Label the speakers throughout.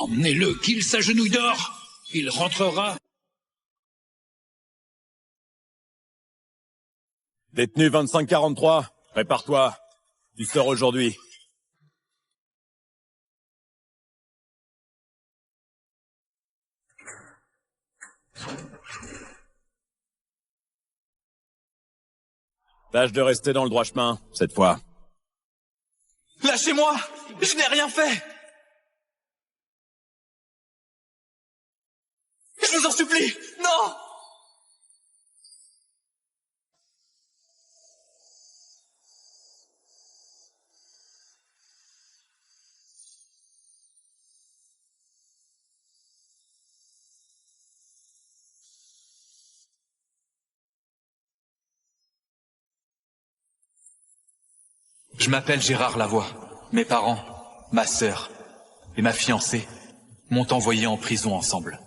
Speaker 1: Emmenez-le, qu'il s'agenouille dehors. Il rentrera.
Speaker 2: Détenu 2543, prépare-toi. Tu sors aujourd'hui. Tâche de rester dans le droit chemin, cette fois.
Speaker 3: Lâchez-moi! Je n'ai rien fait! Je vous en supplie! Non! Je m'appelle Gérard Lavoie. Mes parents, ma sœur et ma fiancée m'ont envoyé en prison ensemble.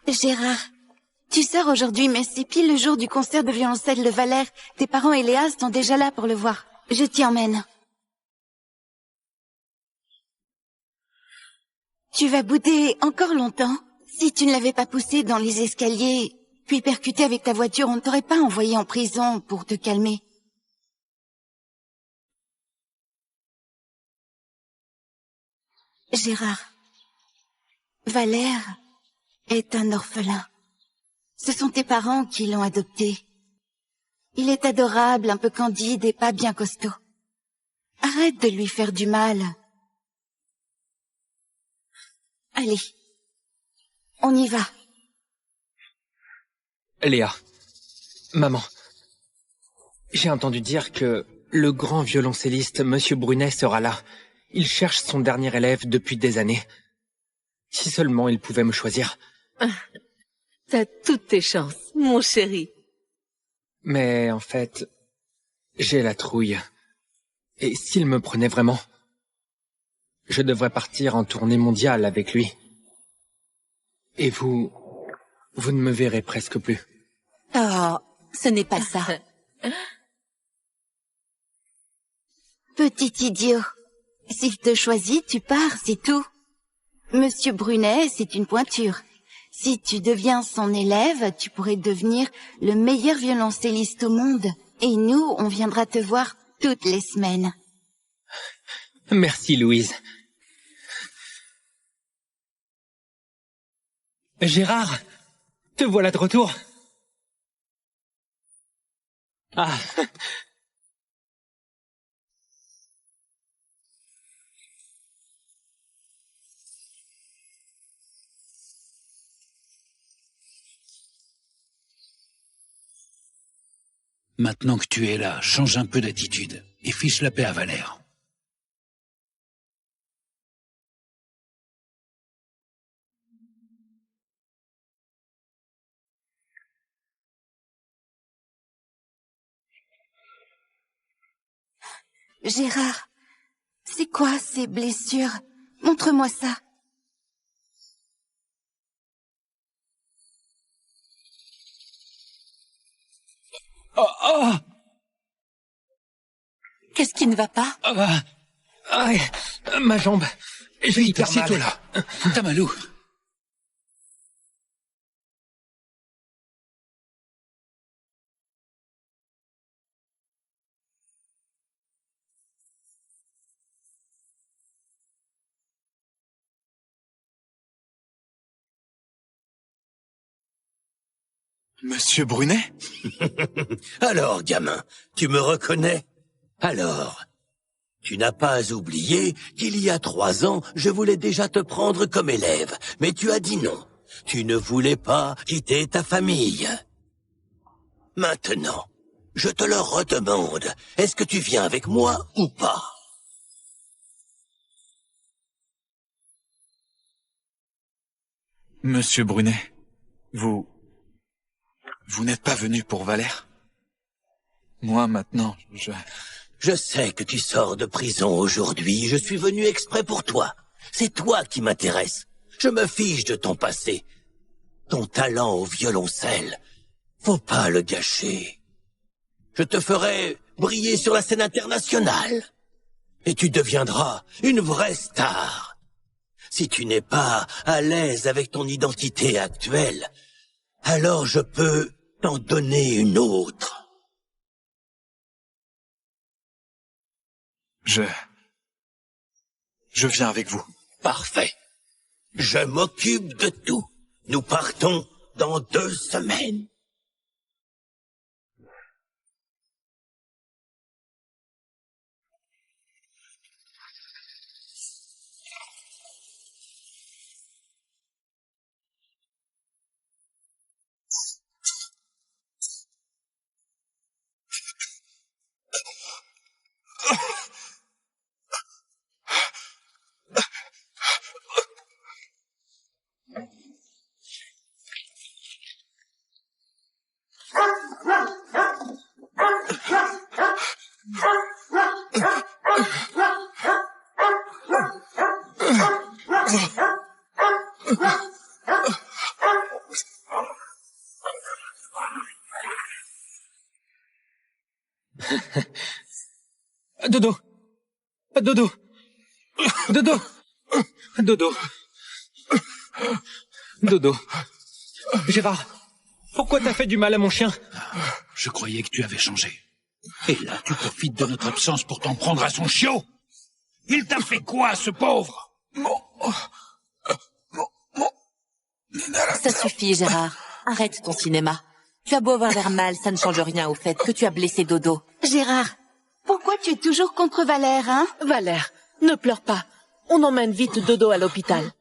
Speaker 4: Gérard, tu sors aujourd'hui, mais c'est pile le jour du concert de violoncelle de Valère. Tes parents et Léa sont déjà là pour le voir. Je t'y emmène. Tu vas bouder encore longtemps. Si tu ne l'avais pas poussé dans les escaliers, puis percuté avec ta voiture, on ne t'aurait pas envoyé en prison pour te calmer. Gérard, Valère est un orphelin. Ce sont tes parents qui l'ont adopté. Il est adorable, un peu candide et pas bien costaud. Arrête de lui faire du mal. Allez, on y va.
Speaker 5: Léa, maman, j'ai entendu dire que le grand violoncelliste Monsieur Brunet sera là. Il cherche son dernier élève depuis des années. Si seulement il pouvait me choisir.
Speaker 6: T'as toutes tes chances, mon chéri.
Speaker 5: Mais en fait, j'ai la trouille. Et s'il me prenait vraiment, je devrais partir en tournée mondiale avec lui. Et vous ne me verrez presque plus.
Speaker 4: Oh, ce n'est pas ça. Petit idiot. S'il te choisit, tu pars, c'est tout. Monsieur Brunet, c'est une pointure. Si tu deviens son élève, tu pourrais devenir le meilleur violoncelliste au monde. Et nous, on viendra te voir toutes les semaines.
Speaker 5: Merci, Louise. Gérard, te voilà de retour. Ah.
Speaker 1: Maintenant que tu es là, change un peu d'attitude et fiche la paix à Valère.
Speaker 4: Gérard, c'est quoi ces blessures? Montre-moi ça.
Speaker 1: Oh, oh!
Speaker 4: Qu'est-ce qui ne va pas?
Speaker 5: Ma jambe. J'ai hyper mal.
Speaker 1: Assieds-toi là. Tamalou.
Speaker 3: Monsieur Brunet?
Speaker 7: Alors, gamin, tu me reconnais? Alors, tu n'as pas oublié qu'il y a 3 ans, je voulais déjà te prendre comme élève, mais tu as dit non. Tu ne voulais pas quitter ta famille. Maintenant, je te le redemande, est-ce que tu viens avec moi ou pas?
Speaker 3: Monsieur Brunet, vous n'êtes pas venu pour Valère? Moi, maintenant,
Speaker 7: Je sais que tu sors de prison aujourd'hui. Je suis venu exprès pour toi. C'est toi qui m'intéresse. Je me fiche de ton passé. Ton talent au violoncelle, faut pas le gâcher. Je te ferai briller sur la scène internationale. Et tu deviendras une vraie star. Si tu n'es pas à l'aise avec ton identité actuelle, alors je peux t'en donner une autre.
Speaker 3: Je viens avec vous.
Speaker 7: Parfait. Je m'occupe de tout. Nous partons dans 2 semaines.
Speaker 5: Dodo. Dodo. Dodo. Dodo. Dodo. Gérard, pourquoi t'as fait du mal à mon chien?
Speaker 1: Je croyais que tu avais changé. Et là, tu profites de notre absence pour t'en prendre à son chiot. Il t'a fait quoi, ce pauvre?
Speaker 6: Ça suffit, Gérard. Arrête ton cinéma. Tu as beau avoir l'air mal, ça ne change rien au fait que tu as blessé Dodo.
Speaker 4: Gérard, pourquoi tu es toujours contre Valère, hein?
Speaker 6: Valère, ne pleure pas. On emmène vite Dodo à l'hôpital.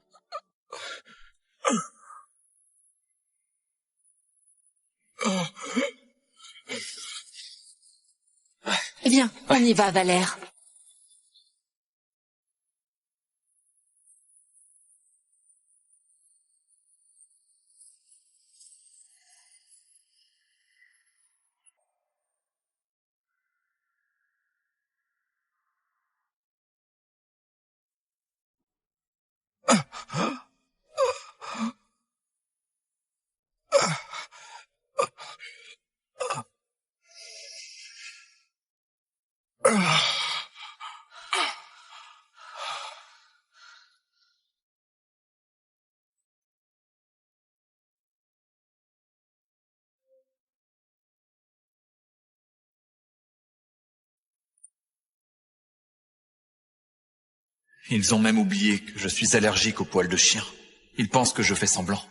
Speaker 6: Viens, on y va, Valère.
Speaker 3: Ils ont même oublié que je suis allergique aux poils de chien. Ils pensent que je fais semblant.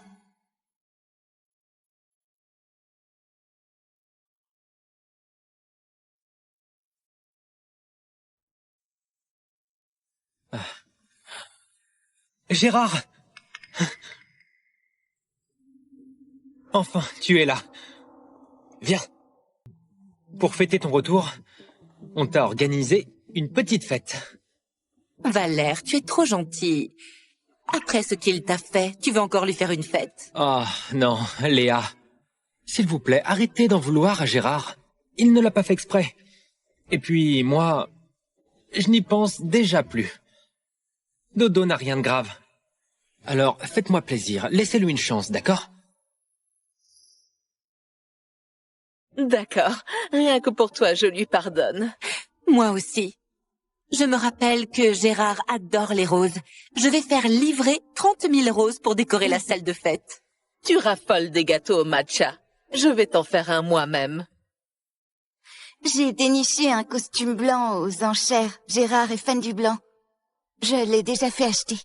Speaker 5: Gérard! Enfin, tu es là. Viens. Pour fêter ton retour, on t'a organisé une petite fête.
Speaker 6: Valère, tu es trop gentil. Après ce qu'il t'a fait, tu veux encore lui faire une fête?
Speaker 5: Oh, non, Léa. S'il vous plaît, arrêtez d'en vouloir à Gérard. Il ne l'a pas fait exprès. Et puis, moi, je n'y pense déjà plus. Dodo n'a rien de grave. Alors, faites-moi plaisir, laissez-lui une chance, d'accord?
Speaker 6: D'accord. Rien que pour toi, je lui pardonne. Moi aussi. Je me rappelle que Gérard adore les roses. Je vais faire livrer 30 000 roses pour décorer la salle de fête. Tu raffoles des gâteaux au matcha. Je vais t'en faire un moi-même.
Speaker 4: J'ai déniché un costume blanc aux enchères. Gérard est fan du blanc. Je l'ai déjà fait acheter.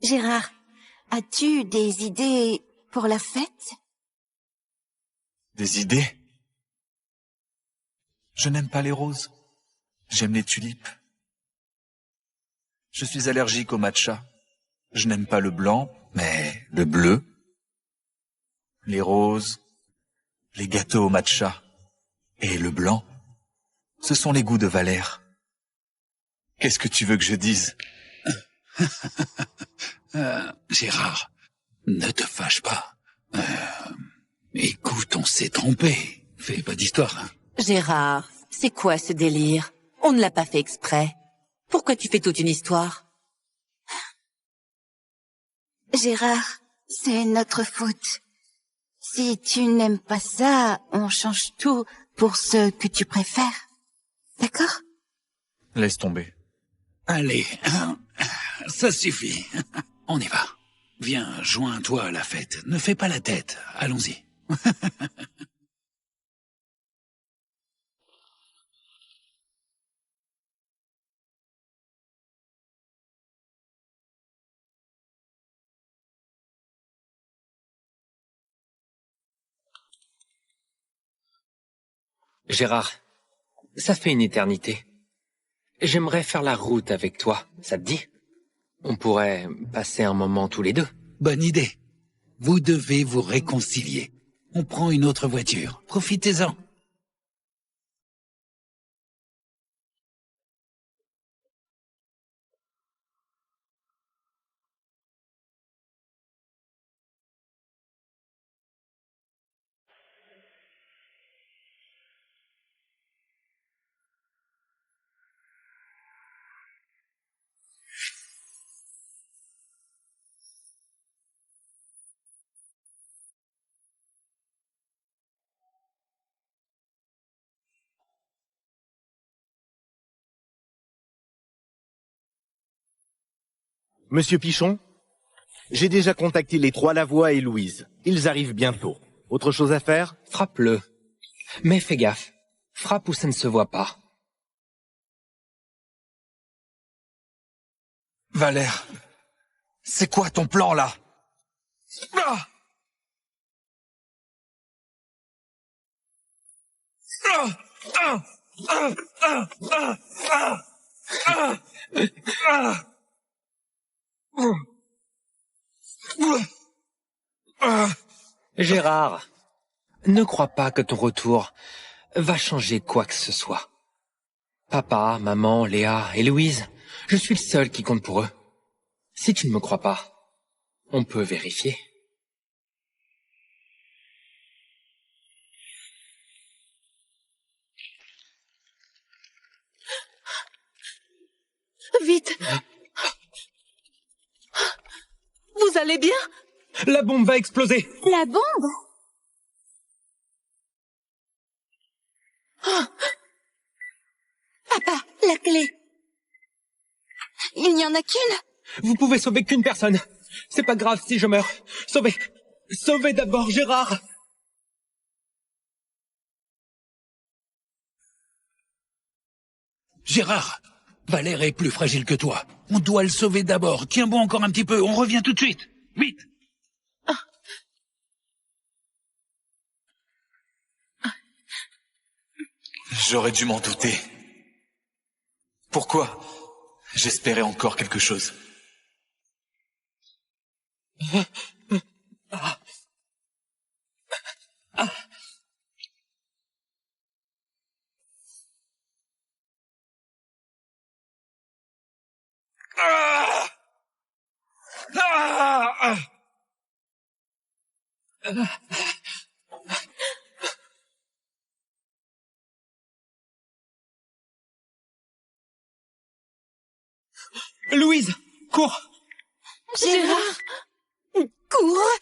Speaker 4: Gérard, as-tu des idées pour la fête?
Speaker 3: Des idées? Je n'aime pas les roses. J'aime les tulipes. Je suis allergique au matcha. Je n'aime pas le blanc, mais le bleu. Les roses, les gâteaux au matcha et le blanc, ce sont les goûts de Valère. Qu'est-ce que tu veux que je dise?
Speaker 1: Gérard, Ne te fâche pas. Écoute, on s'est trompé. Fais pas d'histoire, hein.
Speaker 6: Gérard, c'est quoi ce délire? On ne l'a pas fait exprès. Pourquoi tu fais toute une histoire?
Speaker 4: Gérard, c'est notre faute. Si tu n'aimes pas ça, on change tout pour ce que tu préfères. D'accord?
Speaker 3: Laisse tomber.
Speaker 1: Allez, ça suffit. On y va. Viens, joins-toi à la fête. Ne fais pas la tête. Allons-y.
Speaker 5: Gérard, ça fait une éternité. J'aimerais faire la route avec toi, ça te dit? On pourrait passer un moment tous les deux.
Speaker 1: Bonne idée. Vous devez vous réconcilier. On prend une autre voiture. Profitez-en.
Speaker 8: Monsieur Pichon, j'ai déjà contacté les trois Lavoie et Louise. Ils arrivent bientôt. Autre chose à faire?
Speaker 5: Frappe-le. Mais fais gaffe. Frappe où ça ne se voit pas.
Speaker 3: Valère, c'est quoi ton plan, là? Ah! Ah! Ah! Ah! Ah! Ah! Ah! Ah! Ah!
Speaker 5: Gérard, ne crois pas que ton retour va changer quoi que ce soit. Papa, maman, Léa et Louise, je suis le seul qui compte pour eux. Si tu ne me crois pas, on peut vérifier.
Speaker 6: Vite! Vous allez bien?
Speaker 5: La bombe va exploser!
Speaker 4: La bombe?
Speaker 6: Oh.
Speaker 4: Papa, la clé. Il n'y en a qu'une.
Speaker 5: Vous pouvez sauver qu'une personne. C'est pas grave si je meurs. Sauvez! Sauvez d'abord Gérard!
Speaker 1: Gérard, Valère est plus fragile que toi. On doit le sauver d'abord. Tiens bon encore un petit peu. On revient tout de suite. Vite!
Speaker 3: J'aurais dû m'en douter. Pourquoi? J'espérais encore quelque chose.
Speaker 5: Louise, cours!
Speaker 6: Gérard! Cours!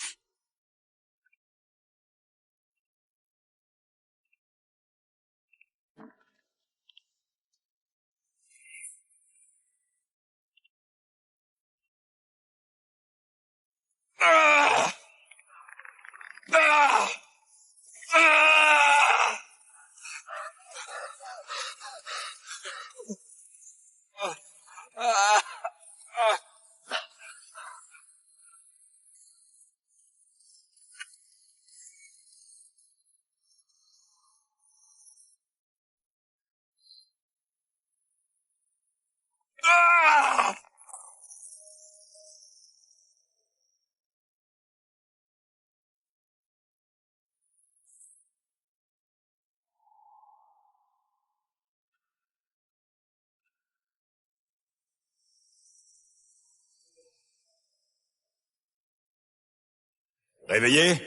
Speaker 2: Réveillé?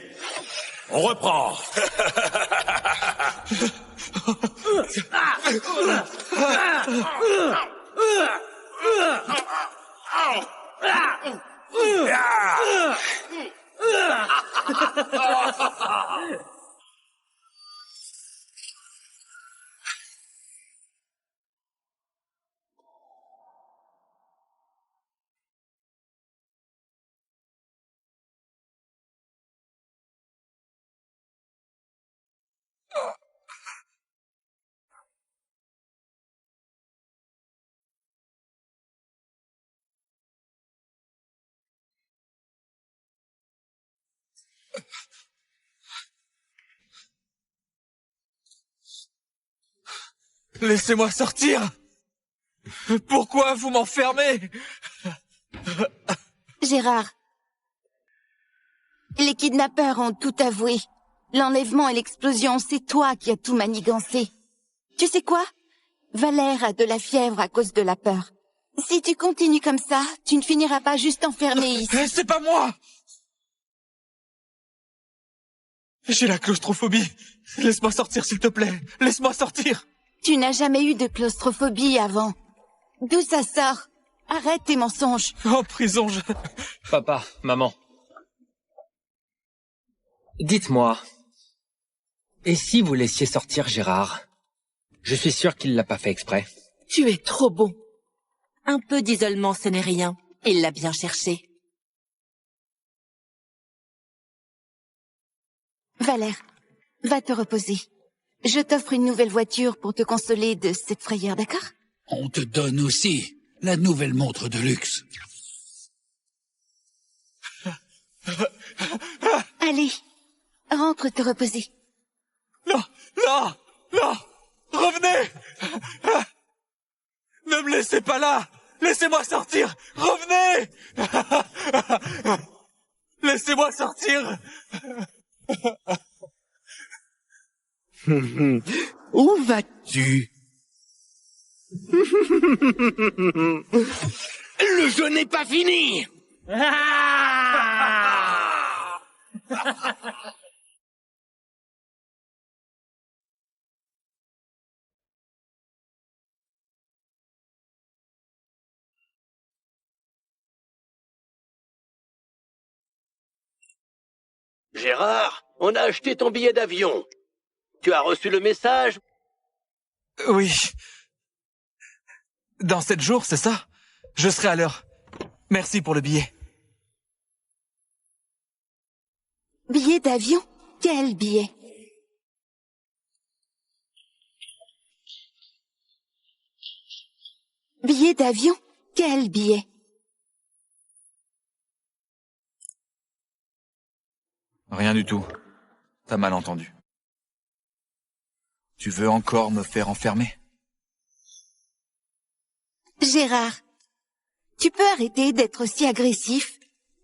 Speaker 2: On reprend.
Speaker 3: Laissez-moi sortir! Pourquoi vous m'enfermez?
Speaker 4: Gérard, les kidnappeurs ont tout avoué. L'enlèvement et l'explosion, c'est toi qui as tout manigancé. Tu sais quoi? Valère a de la fièvre à cause de la peur. Si tu continues comme ça, tu ne finiras pas juste enfermé ici.
Speaker 3: C'est pas moi! J'ai la claustrophobie. Laisse-moi sortir, s'il te plaît. Laisse-moi sortir.
Speaker 4: Tu n'as jamais eu de claustrophobie avant. D'où ça sort? Arrête tes mensonges.
Speaker 3: En prison,
Speaker 5: Papa, maman. Dites-moi, et si vous laissiez sortir Gérard? Je suis sûr qu'il l'a pas fait exprès.
Speaker 6: Tu es trop bon. Un peu d'isolement, ce n'est rien. Il l'a bien cherché.
Speaker 4: Valère, va te reposer. Je t'offre une nouvelle voiture pour te consoler de cette frayeur, d'accord?
Speaker 1: On te donne aussi la nouvelle montre de luxe.
Speaker 4: Allez, rentre te reposer.
Speaker 3: Non, non, non! Revenez! Ne me laissez pas là! Laissez-moi sortir! Revenez! Laissez-moi sortir!
Speaker 9: Où vas-tu? Le jeu n'est pas fini!
Speaker 7: Gérard, on a acheté ton billet d'avion. Tu as reçu le message?
Speaker 3: Oui. Dans 7 jours, c'est ça? Je serai à l'heure. Merci pour le billet.
Speaker 4: Billet d'avion? Quel billet? Billet d'avion? Quel billet?
Speaker 3: Rien du tout. T'as mal entendu. Tu veux encore me faire enfermer?
Speaker 4: Gérard, tu peux arrêter d'être aussi agressif?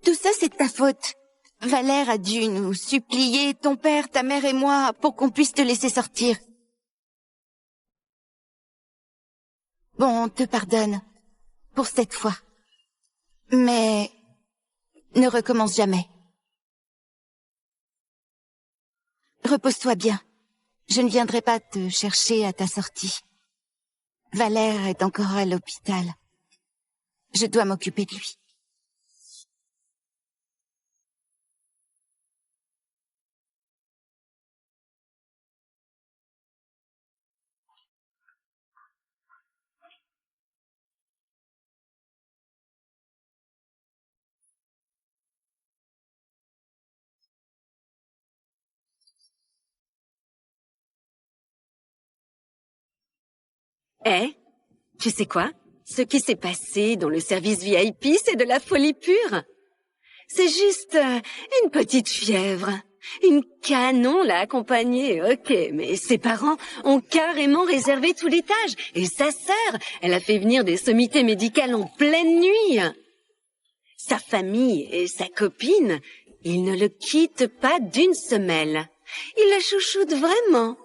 Speaker 4: Tout ça, c'est de ta faute. Valère a dû nous supplier, ton père, ta mère et moi, pour qu'on puisse te laisser sortir. Bon, on te pardonne. Pour cette fois. Mais ne recommence jamais. Repose-toi bien. Je ne viendrai pas te chercher à ta sortie. Valère est encore à l'hôpital. Je dois m'occuper de lui.
Speaker 10: Eh, tu sais quoi? Ce qui s'est passé dans le service VIP, c'est de la folie pure. C'est juste une petite fièvre. Une canon l'a accompagnée, ok, mais ses parents ont carrément réservé tout l'étage. Et sa sœur, elle a fait venir des sommités médicales en pleine nuit. Sa famille et sa copine, ils ne le quittent pas d'une semelle. Ils la chouchoutent vraiment.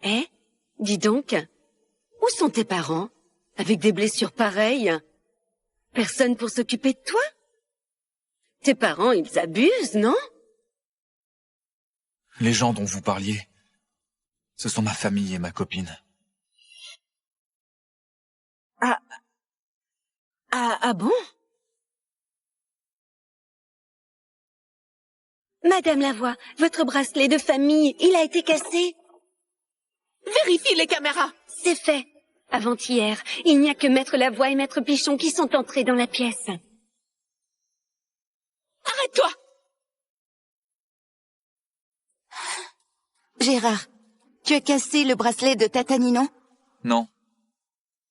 Speaker 10: Eh, dis donc, où sont tes parents, avec des blessures pareilles? Personne pour s'occuper de toi? Tes parents, ils abusent, non?
Speaker 3: Les gens dont vous parliez, ce sont ma famille et ma copine.
Speaker 10: Ah bon? Madame Lavoie, votre bracelet de famille, il a été cassé?
Speaker 6: Vérifie les caméras.
Speaker 10: C'est fait. Avant-hier, il n'y a que Maître Lavoie et Maître Pichon qui sont entrés dans la pièce.
Speaker 6: Arrête-toi!
Speaker 4: Gérard, tu as cassé le bracelet de Tata Ninon?
Speaker 3: Non.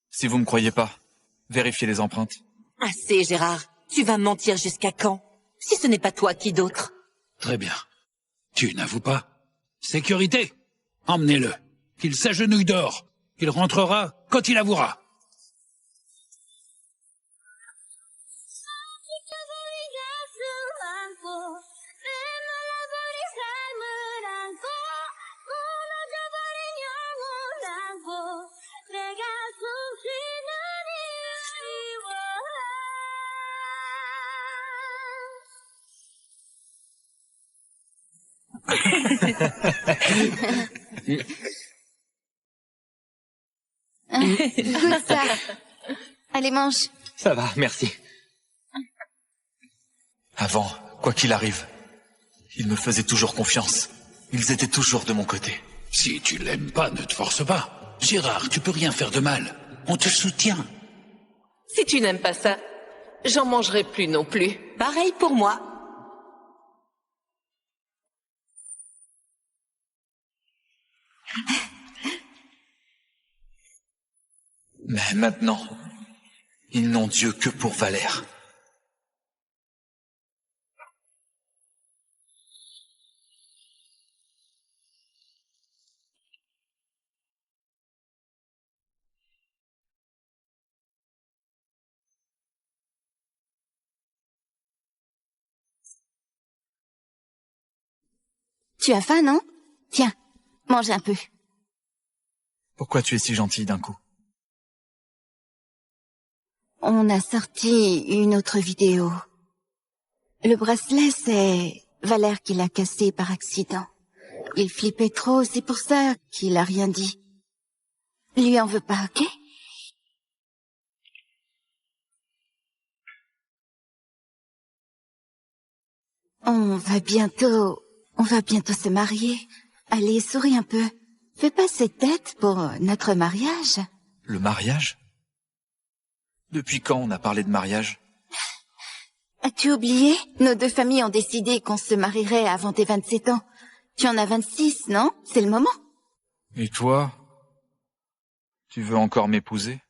Speaker 3: Si vous me croyez pas, vérifiez les empreintes.
Speaker 6: Assez, Gérard. Tu vas mentir jusqu'à quand? Si ce n'est pas toi, qui d'autre?
Speaker 1: Très bien. Tu n'avoues pas. Sécurité, emmenez-le. Qu'il s'agenouille dehors. Il rentrera quand il avouera.
Speaker 4: Goûte ça. Allez, mange.
Speaker 5: Ça va, merci.
Speaker 3: Avant, quoi qu'il arrive, ils me faisaient toujours confiance. Ils étaient toujours de mon côté.
Speaker 1: Si tu l'aimes pas, ne te force pas. Gérard, tu peux rien faire de mal. On te soutient.
Speaker 6: Si tu n'aimes pas ça, j'en mangerai plus non plus. Pareil pour moi.
Speaker 3: Mais maintenant, ils n'ont Dieu que pour Valère.
Speaker 4: Tu as faim, non? Tiens, mange un peu.
Speaker 3: Pourquoi tu es si gentille d'un coup?
Speaker 4: On a sorti une autre vidéo. Le bracelet, c'est Valère qui l'a cassé par accident. Il flippait trop, c'est pour ça qu'il a rien dit. Lui en veux pas, ok? On va bientôt se marier. Allez, souris un peu. Fais pas cette tête pour notre mariage.
Speaker 3: Le mariage? Depuis quand on a parlé de mariage?
Speaker 4: As-tu oublié? Nos deux familles ont décidé qu'on se marierait avant tes 27 ans. Tu en as 26, non? C'est le moment.
Speaker 3: Et toi? Tu veux encore m'épouser?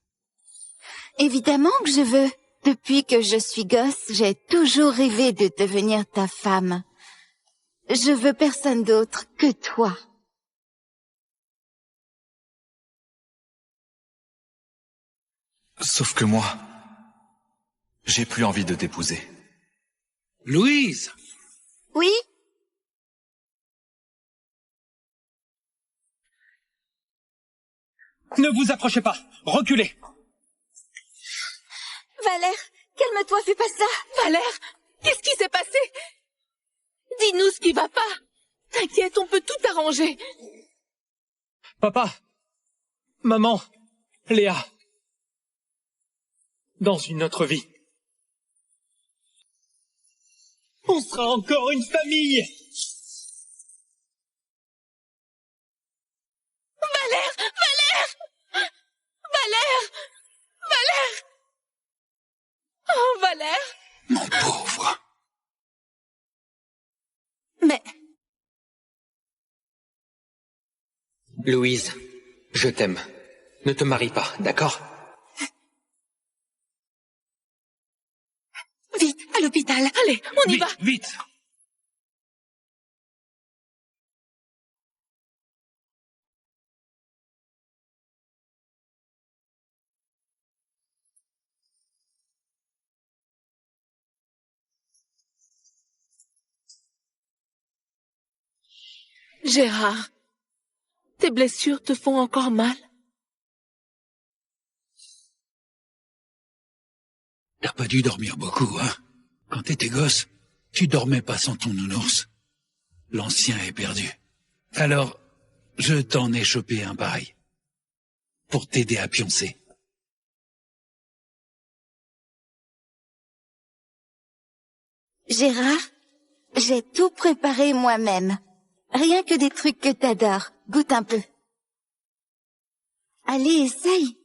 Speaker 4: Évidemment que je veux. Depuis que je suis gosse, j'ai toujours rêvé de devenir ta femme. Je veux personne d'autre que toi.
Speaker 3: Sauf que moi, j'ai plus envie de t'épouser.
Speaker 1: Louise!
Speaker 4: Oui?
Speaker 5: Ne vous approchez pas. Reculez.
Speaker 4: Valère, calme-toi, fais pas ça.
Speaker 6: Valère, qu'est-ce qui s'est passé? Dis-nous ce qui va pas. T'inquiète, on peut tout arranger.
Speaker 5: Papa. Maman. Léa. Dans une autre vie, on sera encore une famille.
Speaker 6: Valère! Valère! Valère! Valère! Oh, Valère!
Speaker 1: Mon pauvre.
Speaker 6: Mais...
Speaker 5: Louise, je t'aime. Ne te marie pas, d'accord?
Speaker 6: Vite, à l'hôpital. Allez, on y va.
Speaker 1: Vite!
Speaker 6: Gérard, tes blessures te font encore mal?
Speaker 1: T'as pas dû dormir beaucoup, hein? Quand t'étais gosse, Tu dormais pas sans ton nounours. L'ancien est perdu. Alors, je t'en ai chopé un pareil. Pour t'aider à pioncer.
Speaker 4: Gérard, j'ai tout préparé moi-même. Rien que des trucs que t'adores. Goûte un peu. Allez, essaye.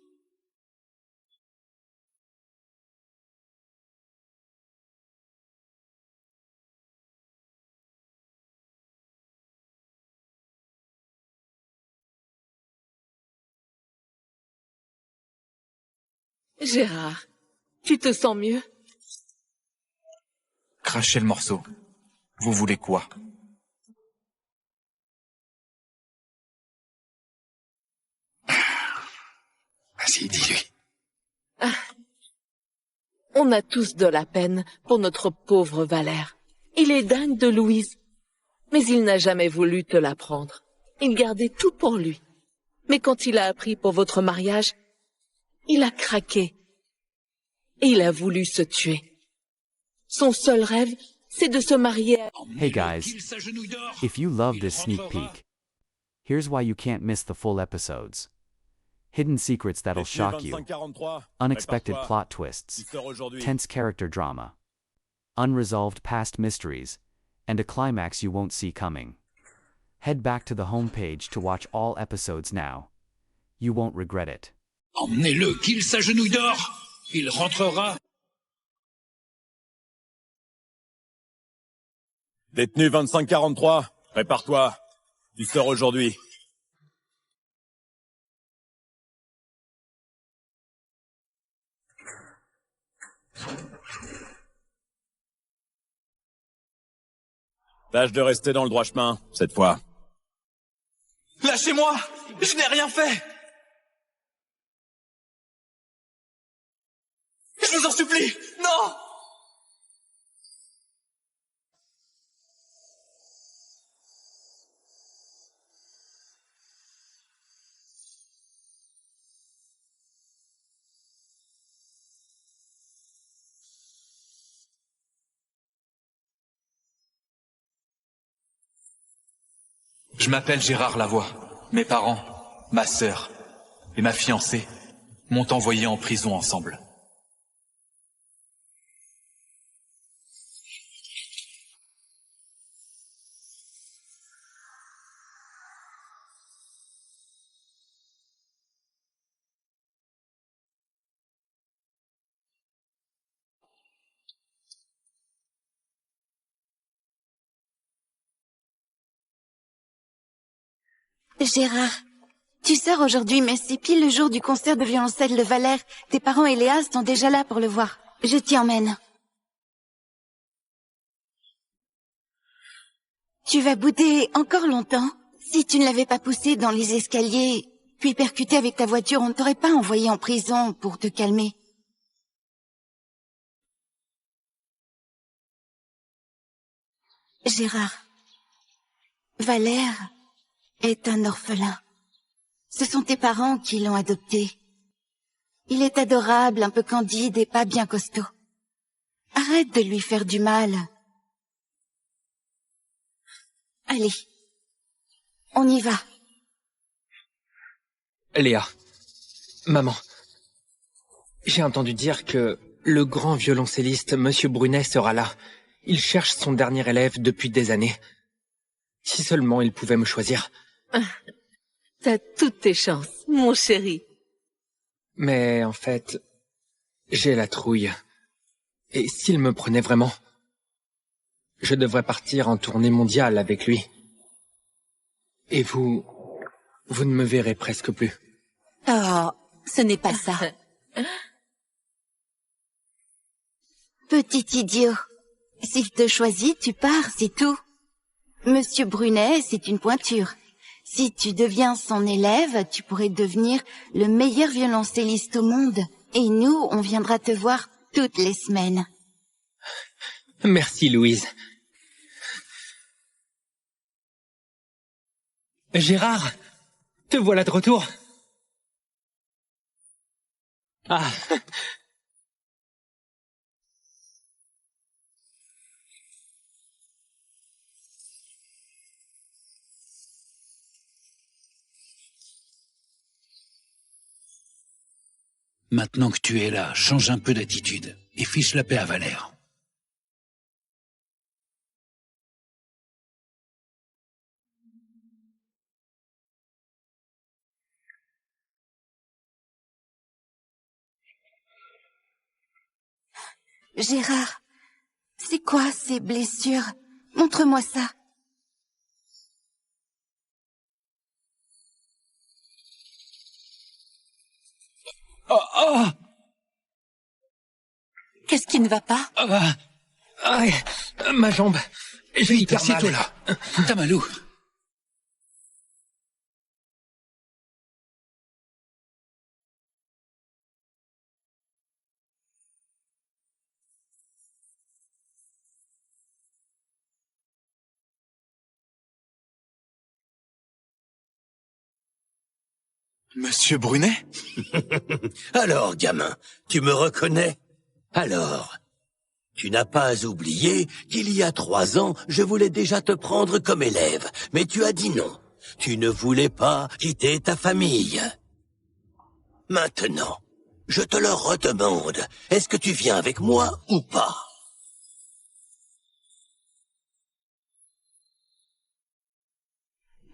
Speaker 6: Gérard, tu te sens mieux?
Speaker 3: Crachez le morceau. Vous voulez quoi?
Speaker 1: Vas-y, dis-lui.
Speaker 6: On a tous de la peine pour notre pauvre Valère. Il est dingue de Louise. Mais il n'a jamais voulu te l'apprendre. Il gardait tout pour lui. Mais quand il a appris pour votre mariage, il a craqué. Et il a voulu se tuer. Son seul rêve, c'est de se marier à...
Speaker 11: Hey guys, if you love this sneak peek, here's why you can't miss the full episodes. Hidden secrets that'll shock you, unexpected plot twists, tense character drama, unresolved past mysteries, and a climax you won't see coming. Head back to the homepage to watch all episodes now. You won't regret it.
Speaker 1: Emmenez-le, qu'il s'agenouille d'or. Il rentrera.
Speaker 2: Détenu 2543, prépare-toi. Tu sors aujourd'hui. Tâche de rester dans le droit chemin, cette fois.
Speaker 3: Lâchez-moi! Je n'ai rien fait! Je vous en supplie! Non! Je m'appelle Gérard Lavoie. Mes parents, ma sœur et ma fiancée m'ont envoyé en prison ensemble.
Speaker 4: Gérard, tu sors aujourd'hui, mais c'est pile le jour du concert de violoncelle de Valère. Tes parents et Léa sont déjà là pour le voir. Je t'y emmène. Tu vas bouder encore longtemps. Si tu ne l'avais pas poussé dans les escaliers, puis percuté avec ta voiture, on ne t'aurait pas envoyé en prison pour te calmer. Gérard, Valère est un orphelin. Ce sont tes parents qui l'ont adopté. Il est adorable, un peu candide et pas bien costaud. Arrête de lui faire du mal. Allez, on y va.
Speaker 5: Léa, maman, j'ai entendu dire que le grand violoncelliste Monsieur Brunet sera là. Il cherche son dernier élève depuis des années. Si seulement il pouvait me choisir.
Speaker 6: T'as toutes tes chances, mon chéri.
Speaker 5: Mais en fait, j'ai la trouille. Et s'il me prenait vraiment, je devrais partir en tournée mondiale avec lui. Et vous ne me verrez presque plus.
Speaker 6: Oh, ce n'est pas ça.
Speaker 4: Petit idiot. S'il te choisit, tu pars, c'est tout. Monsieur Brunet, c'est une pointure. Si tu deviens son élève, tu pourrais devenir le meilleur violoncelliste au monde. Et nous, on viendra te voir toutes les semaines.
Speaker 5: Merci, Louise. Gérard, te voilà de retour. Ah.
Speaker 1: Maintenant que tu es là, change un peu d'attitude et fiche la paix à Valère.
Speaker 4: Gérard, c'est quoi ces blessures? Montre-moi ça.
Speaker 5: Oh, oh!
Speaker 6: Qu'est-ce qui ne va pas?
Speaker 5: Ma jambe. J'ai hyper mal.
Speaker 1: Assieds-toi là. Tamalou.
Speaker 3: Monsieur Brunet?
Speaker 7: Alors, gamin, tu me reconnais? Alors, tu n'as pas oublié qu'il y a 3 ans, je voulais déjà te prendre comme élève, mais tu as dit non. Tu ne voulais pas quitter ta famille. Maintenant, je te le redemande, est-ce que tu viens avec moi ou pas?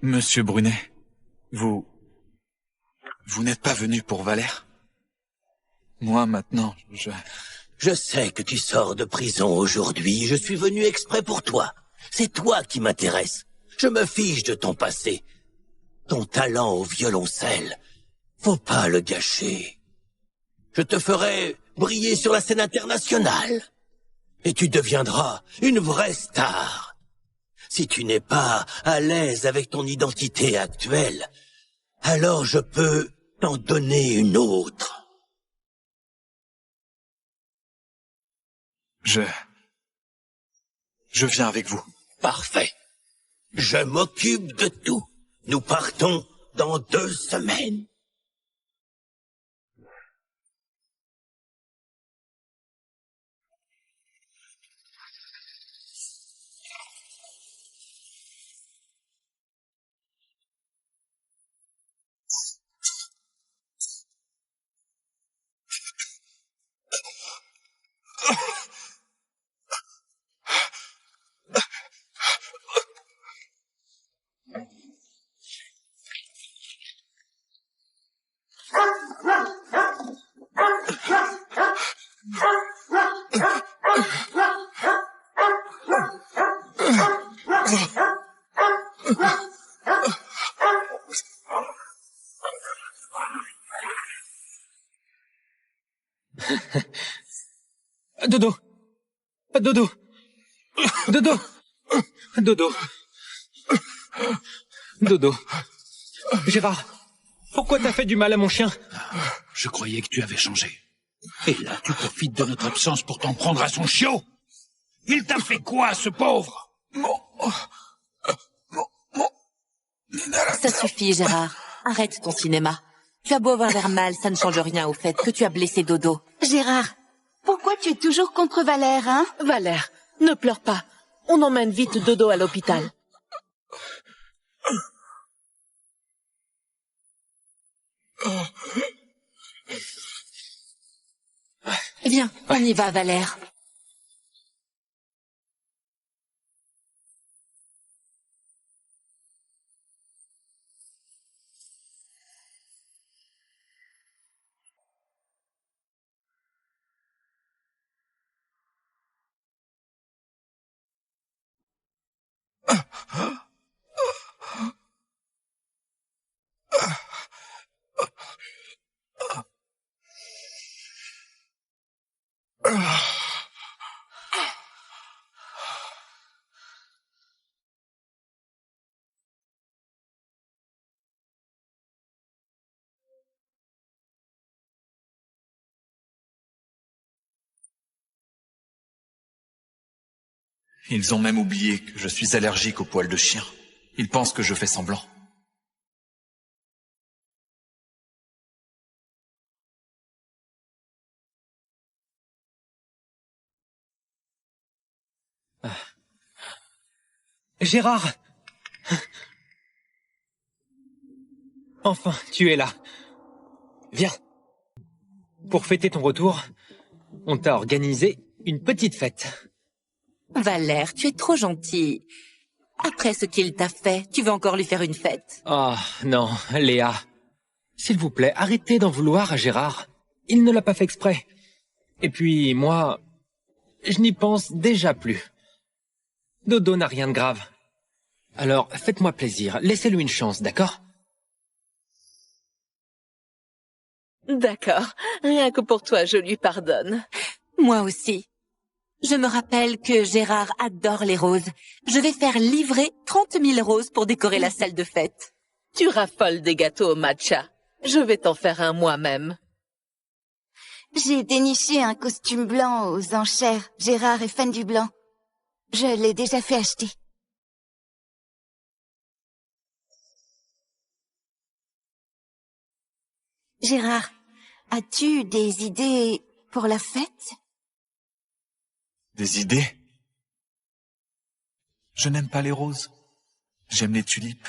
Speaker 3: Monsieur Brunet, vous n'êtes pas venu pour Valère? Moi, maintenant,
Speaker 7: Je sais que tu sors de prison aujourd'hui, je suis venu exprès pour toi. C'est toi qui m'intéresse. Je me fiche de ton passé. Ton talent au violoncelle, faut pas le gâcher. Je te ferai briller sur la scène internationale. Et tu deviendras une vraie star. Si tu n'es pas à l'aise avec ton identité actuelle, alors je peux t'en donner une autre.
Speaker 3: Je viens avec vous.
Speaker 7: Parfait. Je m'occupe de tout. Nous partons dans 2 semaines.
Speaker 5: Dodo. Dodo. Dodo. Dodo. Dodo. Gérard, pourquoi t'as fait du mal à mon chien?
Speaker 1: Je croyais que tu avais changé. Et là, tu profites de notre absence pour t'en prendre à son chiot. Il t'a fait quoi, ce pauvre?
Speaker 6: Ça suffit, Gérard. Arrête ton cinéma. Tu as beau avoir l'air mal, ça ne change rien au fait que tu as blessé Dodo.
Speaker 4: Gérard, pourquoi tu es toujours contre Valère, hein?
Speaker 12: Valère, ne pleure pas. On emmène vite Dodo à l'hôpital.
Speaker 6: Viens, on y va, Valère.
Speaker 3: Ils ont même oublié que je suis allergique aux poils de chien. Ils pensent que je fais semblant.
Speaker 5: Gérard! Enfin, tu es là. Viens. Pour fêter ton retour, on t'a organisé une petite fête.
Speaker 6: Valère, tu es trop gentil. Après ce qu'il t'a fait, tu veux encore lui faire une fête?
Speaker 5: Oh, non, Léa. S'il vous plaît, arrêtez d'en vouloir à Gérard. Il ne l'a pas fait exprès. Et puis, moi, je n'y pense déjà plus. Dodo n'a rien de grave. Alors, faites-moi plaisir, laissez-lui une chance, d'accord?
Speaker 12: D'accord. Rien que pour toi, je lui pardonne.
Speaker 6: Moi aussi. Je me rappelle que Gérard adore les roses. Je vais faire livrer 30 000 roses pour décorer la salle de fête.
Speaker 12: Tu raffoles des gâteaux au matcha. Je vais t'en faire un moi-même.
Speaker 4: J'ai déniché un costume blanc aux enchères. Gérard est fan du blanc. Je l'ai déjà fait acheter. Gérard, as-tu des idées pour la fête?
Speaker 3: Des idées? Je n'aime pas les roses. J'aime les tulipes.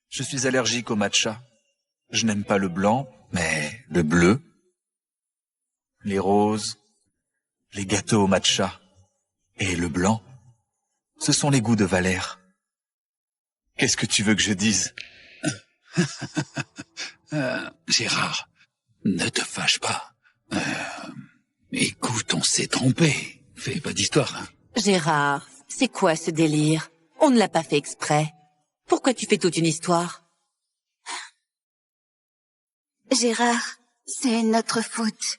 Speaker 3: Je suis allergique au matcha. Je n'aime pas le blanc, mais le bleu. Les roses, les gâteaux au matcha et le blanc. Ce sont les goûts de Valère. Qu'est-ce que tu veux que je dise?
Speaker 1: Gérard, ne te fâche pas. Écoute, on s'est trompé. Fais pas d'histoire, hein.
Speaker 6: Gérard, c'est quoi ce délire? On ne l'a pas fait exprès. Pourquoi tu fais toute une histoire?
Speaker 4: Gérard, c'est notre faute.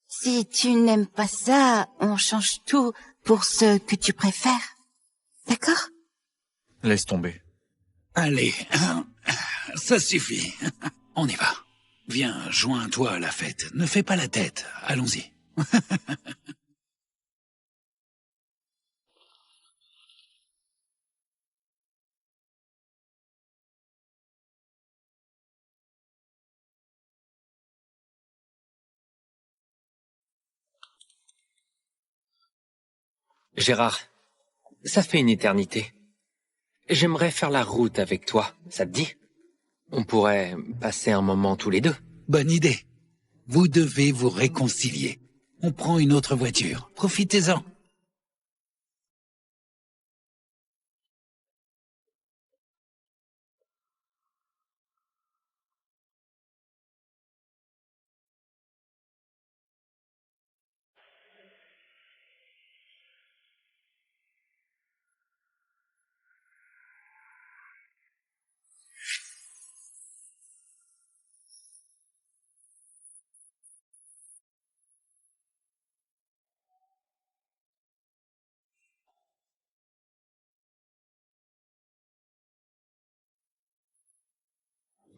Speaker 4: Si tu n'aimes pas ça, on change tout pour ce que tu préfères. D'accord?
Speaker 3: Laisse tomber.
Speaker 1: Allez, ça suffit. On y va. Viens, joins-toi à la fête. Ne fais pas la tête. Allons-y.
Speaker 5: Gérard, ça fait une éternité. J'aimerais faire la route avec toi, ça te dit? On pourrait passer un moment tous les deux.
Speaker 1: Bonne idée. Vous devez vous réconcilier. On prend une autre voiture. Profitez-en.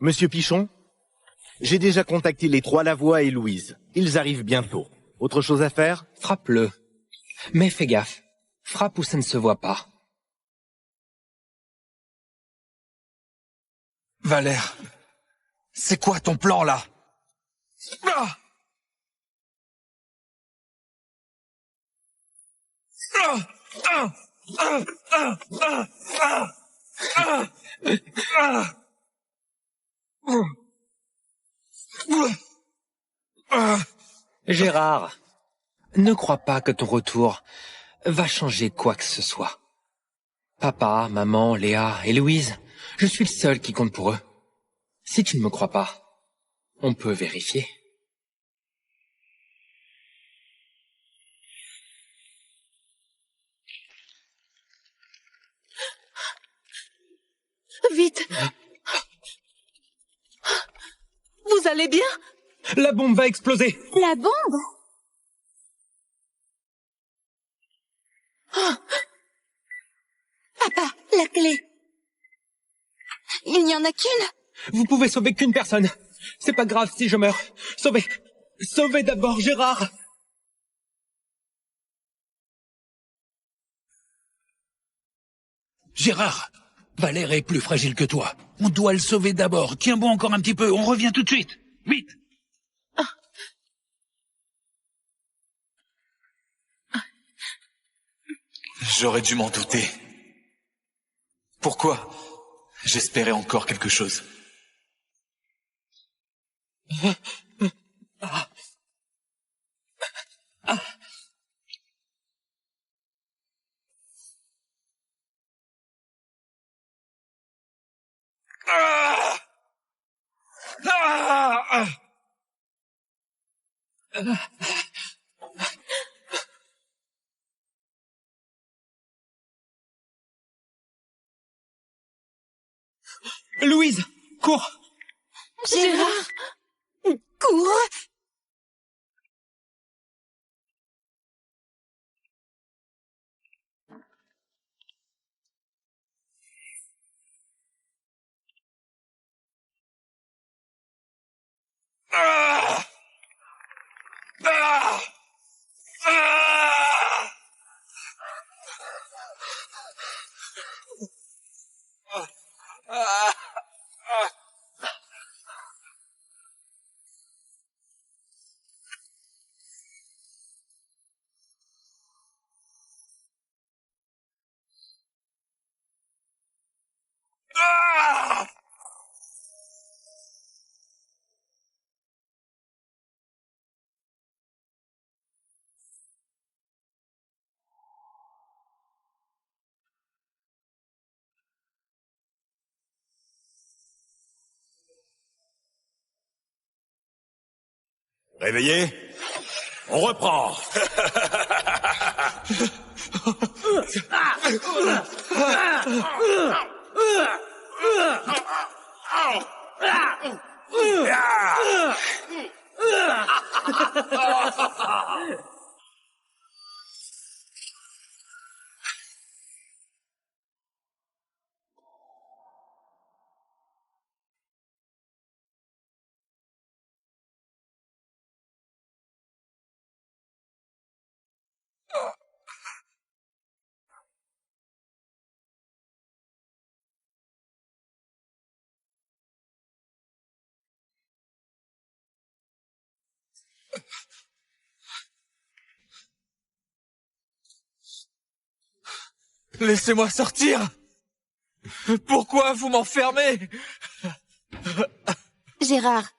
Speaker 8: Monsieur Pichon, j'ai déjà contacté les 3 Lavoie et Louise. Ils arrivent bientôt. Autre chose à faire?
Speaker 5: Frappe-le. Mais fais gaffe. Frappe où ça ne se voit pas.
Speaker 3: Valère, c'est quoi ton plan, là? Ah! Ah! Ah! Ah! Ah! Ah! Ah! Ah! Ah!
Speaker 5: Gérard, ne crois pas que ton retour va changer quoi que ce soit. Papa, maman, Léa et Louise, je suis le seul qui compte pour eux. Si tu ne me crois pas, on peut vérifier.
Speaker 12: Vite! Vous allez bien?
Speaker 5: La bombe va exploser!
Speaker 4: La bombe? Oh. Papa, la clé. Il n'y en a qu'une?
Speaker 5: Vous pouvez sauver qu'une personne. C'est pas grave si je meurs. Sauvez! Sauvez d'abord Gérard!
Speaker 1: Gérard, Valère est plus fragile que toi. On doit le sauver d'abord. Tiens bon encore un petit peu. On revient tout de suite. Vite!
Speaker 3: J'aurais dû m'en douter. Pourquoi? J'espérais encore quelque chose.
Speaker 5: Louise, cours!
Speaker 6: Gérard! Cours!
Speaker 2: Réveillé? On reprend.
Speaker 3: Laissez-moi sortir! Pourquoi vous m'enfermez?
Speaker 4: Gérard,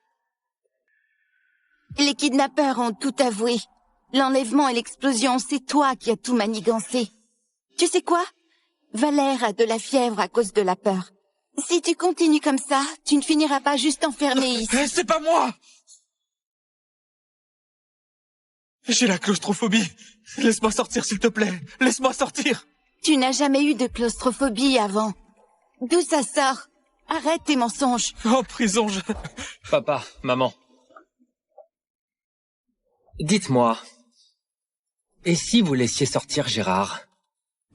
Speaker 4: les kidnappeurs ont tout avoué. L'enlèvement et l'explosion, c'est toi qui as tout manigancé. Tu sais quoi? Valère a de la fièvre à cause de la peur. Si tu continues comme ça, tu ne finiras pas juste enfermé ici.
Speaker 3: C'est pas moi! J'ai la claustrophobie. Laisse-moi sortir, s'il te plaît. Laisse-moi sortir.
Speaker 4: Tu n'as jamais eu de claustrophobie avant. D'où ça sort? Arrête tes mensonges.
Speaker 3: En prison, je...
Speaker 5: Papa, maman. Dites-moi, et si vous laissiez sortir Gérard?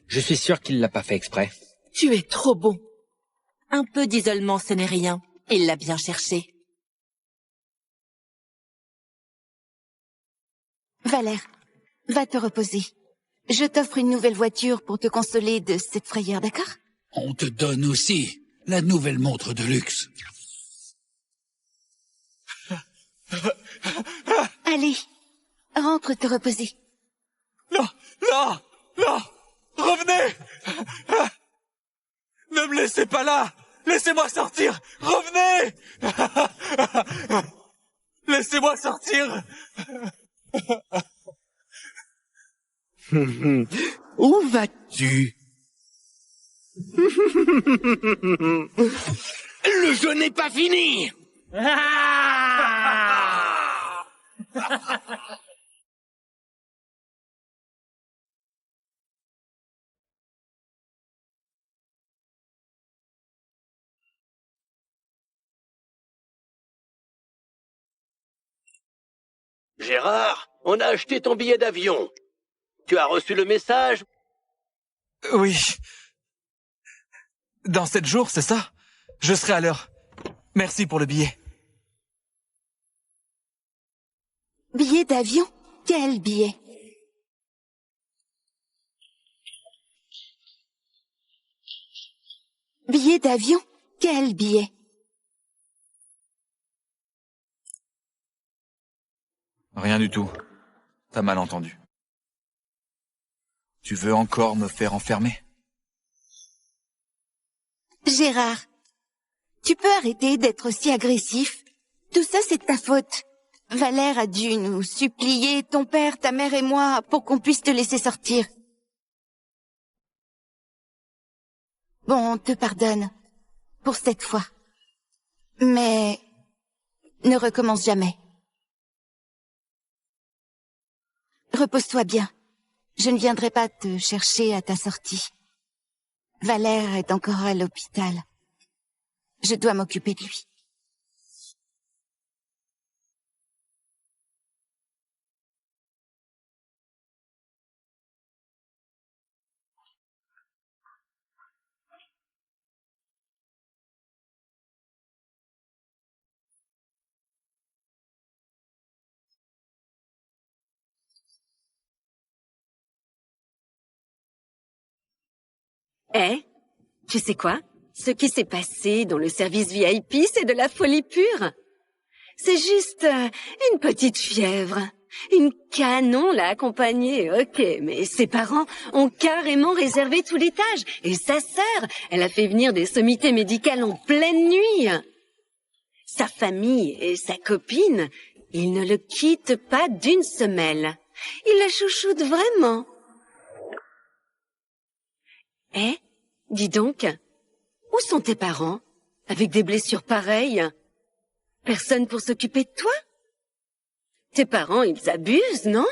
Speaker 5: Je suis sûr qu'il l'a pas fait exprès.
Speaker 6: Tu es trop bon. Un peu d'isolement, ce n'est rien. Il l'a bien cherché.
Speaker 4: Valère, va te reposer. Je t'offre une nouvelle voiture pour te consoler de cette frayeur, d'accord?
Speaker 1: On te donne aussi la nouvelle montre de luxe.
Speaker 4: Allez, rentre te reposer.
Speaker 3: Non, non, non! Revenez! Ne me laissez pas là! Laissez-moi sortir! Revenez! Laissez-moi sortir!
Speaker 9: Où vas-tu? Le jeu n'est pas fini!
Speaker 7: Gérard, on a acheté ton billet d'avion. Tu as reçu le message?
Speaker 3: Oui. Dans 7 jours, c'est ça? Je serai à l'heure. Merci pour le billet.
Speaker 4: Billet d'avion? Quel billet? Billet d'avion? Quel billet?
Speaker 3: Rien du tout. T'as mal entendu. Tu veux encore me faire enfermer?
Speaker 4: Gérard, tu peux arrêter d'être aussi agressif? Tout ça, c'est de ta faute. Valère a dû nous supplier, ton père, ta mère et moi, pour qu'on puisse te laisser sortir. Bon, on te pardonne. Pour cette fois. Mais ne recommence jamais. Repose-toi bien. Je ne viendrai pas te chercher à ta sortie. Valère est encore à l'hôpital. Je dois m'occuper de lui.
Speaker 10: Eh, tu sais quoi? Ce qui s'est passé dans le service VIP, c'est de la folie pure. C'est juste une petite fièvre. Une canon l'a accompagnée, ok, mais ses parents ont carrément réservé tout l'étage. Et sa sœur, elle a fait venir des sommités médicales en pleine nuit. Sa famille et sa copine, ils ne le quittent pas d'une semelle. Ils la chouchoutent vraiment. Eh, dis donc, où sont tes parents, avec des blessures pareilles? Personne pour s'occuper de toi? Tes parents, ils abusent, non?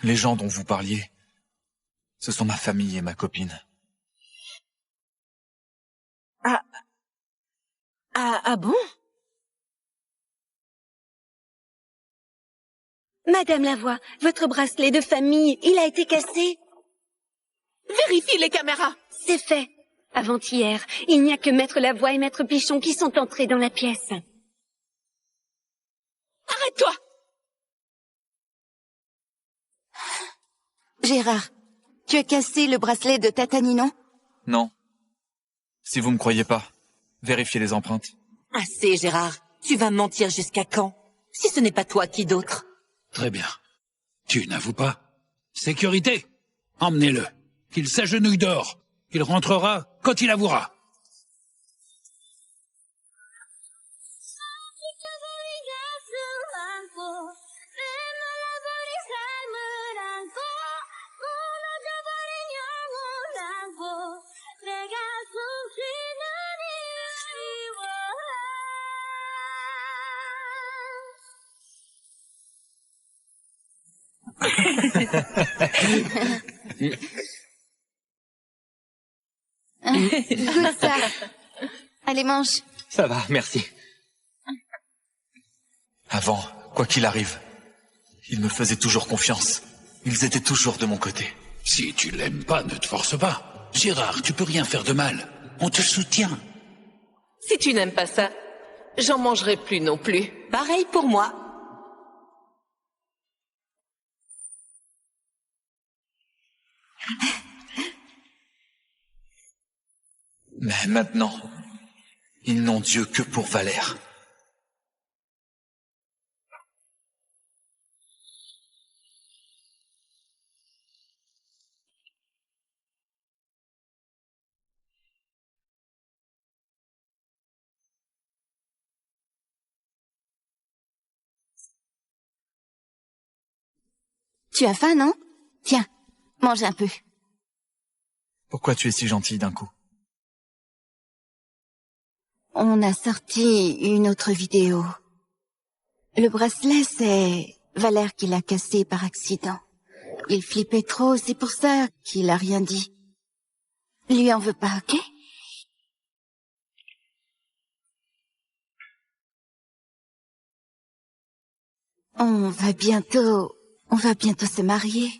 Speaker 3: Les gens dont vous parliez, ce sont ma famille et ma copine.
Speaker 10: Ah bon? Madame Lavoie, votre bracelet de famille, il a été cassé.
Speaker 12: Vérifie les caméras.
Speaker 10: C'est fait. Avant-hier, il n'y a que Maître Lavoie et Maître Pichon qui sont entrés dans la pièce.
Speaker 12: Arrête-toi!
Speaker 4: Gérard, tu as cassé le bracelet de Tatani, non?
Speaker 3: Non. Si vous me croyez pas, vérifiez les empreintes.
Speaker 6: Assez, Gérard. Tu vas mentir jusqu'à quand? Si ce n'est pas toi, qui d'autre?
Speaker 1: Très bien. Tu n'avoues pas? Sécurité! Emmenez-le. Qu'il s'agenouille dehors. Il rentrera quand il avouera.
Speaker 4: Goûte ça. Allez, mange.
Speaker 5: Ça va, merci.
Speaker 3: Avant, quoi qu'il arrive, ils me faisaient toujours confiance. Ils étaient toujours de mon côté.
Speaker 1: Si tu l'aimes pas, ne te force pas. Gérard, tu peux rien faire de mal. On te soutient.
Speaker 12: Si tu n'aimes pas ça, j'en mangerai plus non plus.
Speaker 6: Pareil pour moi.
Speaker 3: Mais maintenant, ils n'ont Dieu que pour Valère.
Speaker 4: Tu as faim, non? Tiens, mange un peu.
Speaker 3: Pourquoi tu es si gentille d'un coup?
Speaker 4: On a sorti une autre vidéo. Le bracelet, c'est Valère qui l'a cassé par accident. Il flippait trop, c'est pour ça qu'il a rien dit. Lui en veux pas, ok? On va bientôt se marier.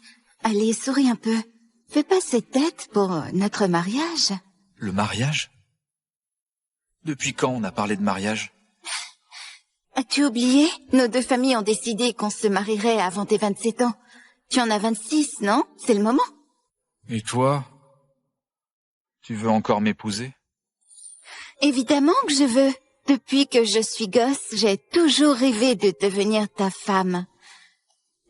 Speaker 4: Allez, souris un peu. Fais pas cette tête pour notre mariage.
Speaker 3: Le mariage? Depuis quand on a parlé de mariage?
Speaker 4: As-tu oublié? Nos deux familles ont décidé qu'on se marierait avant tes 27 ans. Tu en as 26, non? C'est le moment.
Speaker 3: Et toi? Tu veux encore m'épouser?
Speaker 4: Évidemment que je veux. Depuis que je suis gosse, j'ai toujours rêvé de devenir ta femme.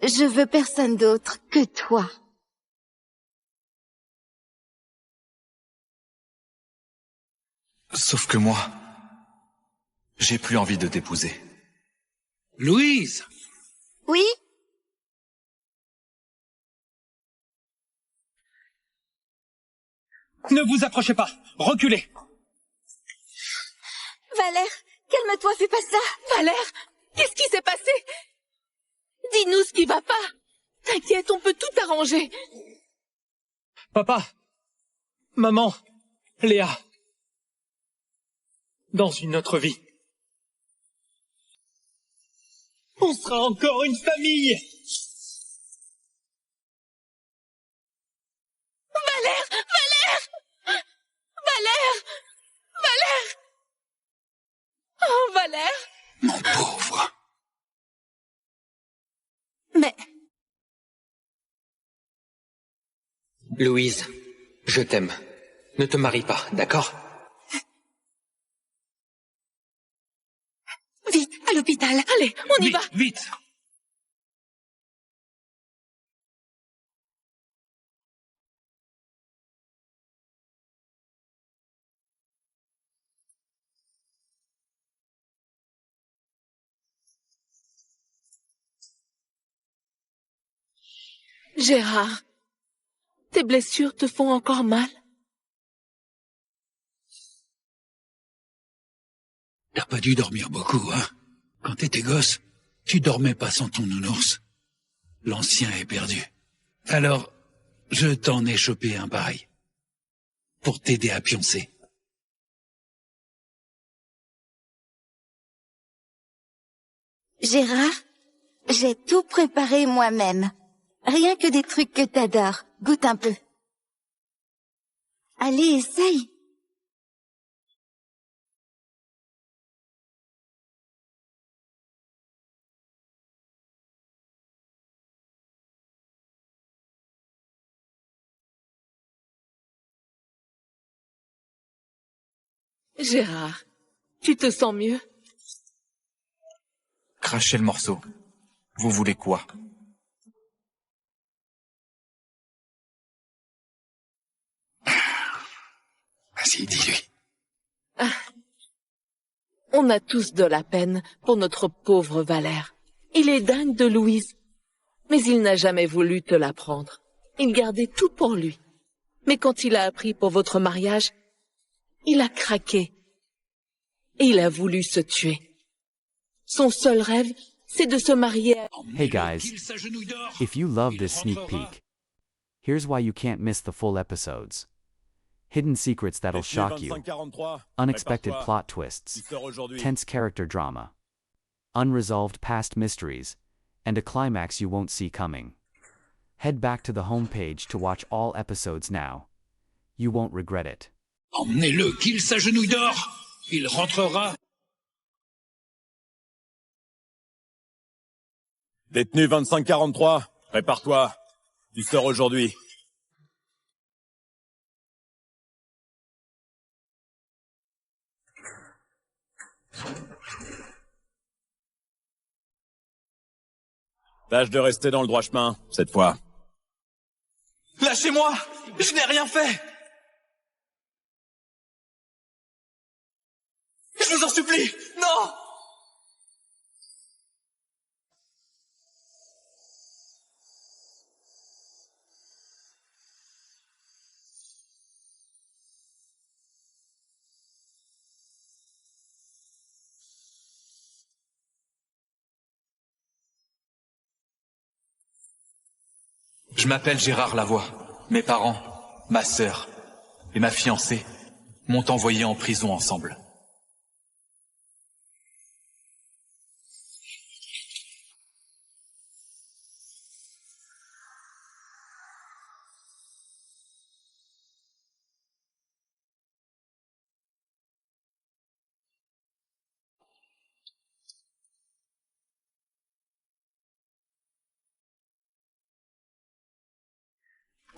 Speaker 4: Je veux personne d'autre que toi.
Speaker 3: Sauf que moi, j'ai plus envie de t'épouser.
Speaker 1: Louise!
Speaker 4: Oui?
Speaker 13: Ne vous approchez pas! Reculez!
Speaker 4: Valère, calme-toi, fais pas ça!
Speaker 12: Valère, qu'est-ce qui s'est passé? Dis-nous ce qui va pas. T'inquiète, on peut tout arranger.
Speaker 5: Papa, maman, Léa. Dans une autre vie, on sera encore une famille.
Speaker 12: Valère! Valère! Valère! Valère! Oh, Valère!
Speaker 1: Mon pauvre.
Speaker 12: Mais...
Speaker 5: Louise, je t'aime. Ne te marie pas, d'accord?
Speaker 12: Vite, à l'hôpital. Allez, on y va.
Speaker 1: Vite.
Speaker 12: Gérard, tes blessures te font encore mal?
Speaker 1: T'as pas dû dormir beaucoup, hein? Quand t'étais gosse, tu dormais pas sans ton nounours. L'ancien est perdu. Alors, je t'en ai chopé un pareil. Pour t'aider à pioncer.
Speaker 4: Gérard, j'ai tout préparé moi-même. Rien que des trucs que t'adores. Goûte un peu. Allez, essaye.
Speaker 12: Gérard, tu te sens mieux?
Speaker 3: Crachez le morceau. Vous voulez quoi?
Speaker 1: Vas-y, dis-lui.
Speaker 12: On a tous de la peine pour notre pauvre Valère. Il est dingue de Louise. Mais il n'a jamais voulu te la prendre. Il gardait tout pour lui. Mais quand il a appris pour votre mariage, il a craqué. Et il a voulu se tuer. Son seul rêve, c'est de se marier à...
Speaker 11: Hey guys, if you love this sneak peek, here's why you can't miss the full episodes. Hidden secrets that'll shock you, unexpected plot twists, tense character drama, unresolved past mysteries, and a climax you won't see coming. Head back to the homepage to watch all episodes now. You won't regret it.
Speaker 1: Emmenez-le, qu'il s'agenouille dehors. Il rentrera.
Speaker 2: Détenu 2543, prépare-toi. Tu sors aujourd'hui. Tâche de rester dans le droit chemin, cette fois.
Speaker 3: Lâchez-moi! Je n'ai rien fait! Je vous en supplie! Non! Je m'appelle Gérard Lavoie. Mes parents, ma sœur et ma fiancée m'ont envoyé en prison ensemble.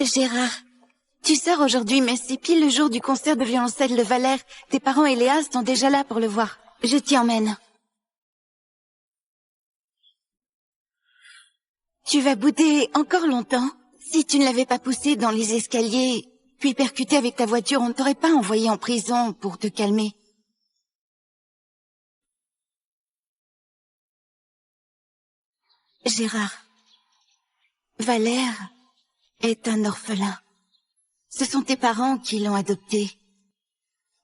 Speaker 4: Gérard, tu sors aujourd'hui, mais c'est pile le jour du concert de violoncelle de Valère. Tes parents et Léa sont déjà là pour le voir. Je t'y emmène. Tu vas bouder encore longtemps. Si tu ne l'avais pas poussé dans les escaliers, puis percuté avec ta voiture, on ne t'aurait pas envoyé en prison pour te calmer. Gérard, Valère est un orphelin. Ce sont tes parents qui l'ont adopté.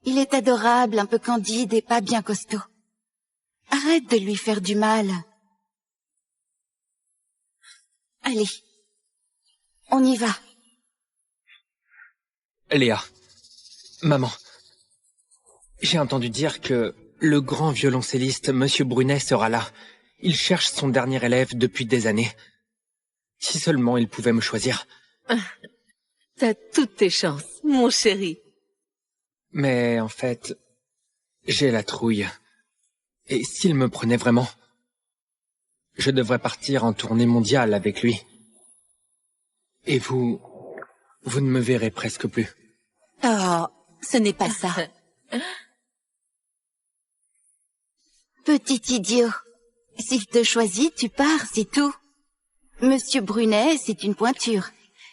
Speaker 4: Il est adorable, un peu candide et pas bien costaud. Arrête de lui faire du mal. Allez, on y va.
Speaker 5: Léa, maman, j'ai entendu dire que le grand violoncelliste Monsieur Brunet sera là. Il cherche son dernier élève depuis des années. Si seulement il pouvait me choisir.
Speaker 12: T'as toutes tes chances, mon chéri.
Speaker 5: Mais en fait, j'ai la trouille. Et s'il me prenait vraiment, je devrais partir en tournée mondiale avec lui. Et vous ne me verrez presque plus.
Speaker 6: Oh, ce n'est pas ça.
Speaker 4: Petit idiot. S'il te choisit, tu pars, c'est tout. Monsieur Brunet, c'est une pointure.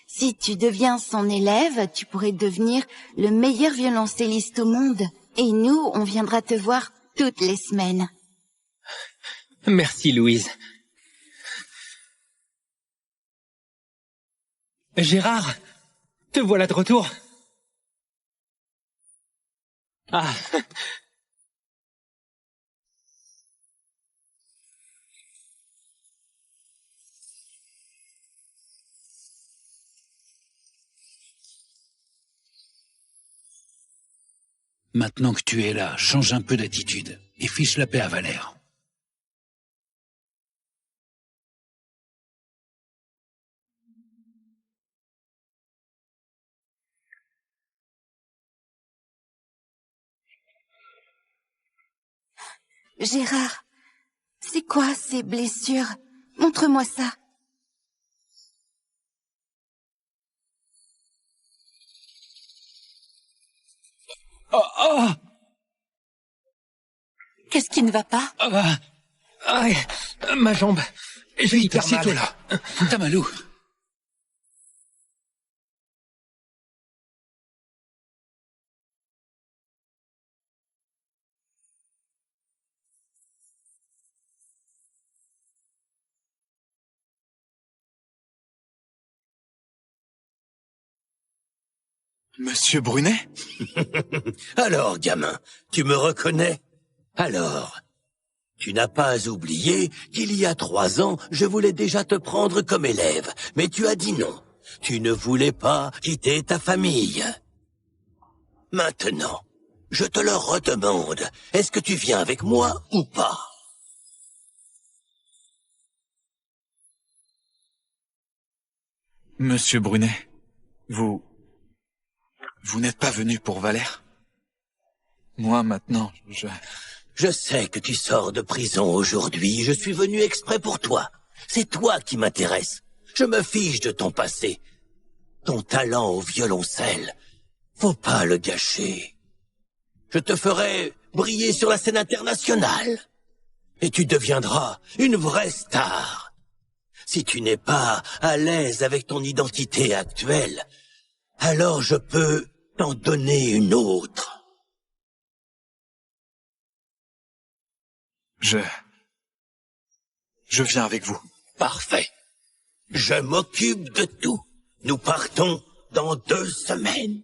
Speaker 4: Si tu deviens son élève, tu pourrais devenir le meilleur violoncelliste au monde. Et nous, on viendra te voir toutes les semaines.
Speaker 5: Merci, Louise. Gérard, te voilà de retour. Ah.
Speaker 1: Maintenant que tu es là, change un peu d'attitude et fiche la paix à Valère.
Speaker 4: Gérard, c'est quoi ces blessures? Montre-moi ça.
Speaker 1: Oh, oh!
Speaker 6: Qu'est-ce qui ne va pas?
Speaker 5: Ma jambe. J'ai hyper mal.
Speaker 1: Assieds-toi là. Tamalou.
Speaker 3: Monsieur Brunet?
Speaker 7: Alors, gamin, tu me reconnais? Alors, tu n'as pas oublié qu'il y a 3 ans, je voulais déjà te prendre comme élève, mais tu as dit non. Tu ne voulais pas quitter ta famille. Maintenant, je te le redemande, est-ce que tu viens avec moi ou pas?
Speaker 3: Monsieur Brunet, vous n'êtes pas venu pour Valère? Moi, maintenant,
Speaker 7: Je sais que tu sors de prison aujourd'hui, je suis venu exprès pour toi. C'est toi qui m'intéresse. Je me fiche de ton passé. Ton talent au violoncelle, faut pas le gâcher. Je te ferai briller sur la scène internationale. Et tu deviendras une vraie star. Si tu n'es pas à l'aise avec ton identité actuelle, alors je peux t'en donner une autre.
Speaker 3: Je viens avec vous.
Speaker 7: Parfait. Je m'occupe de tout. Nous partons dans 2 semaines.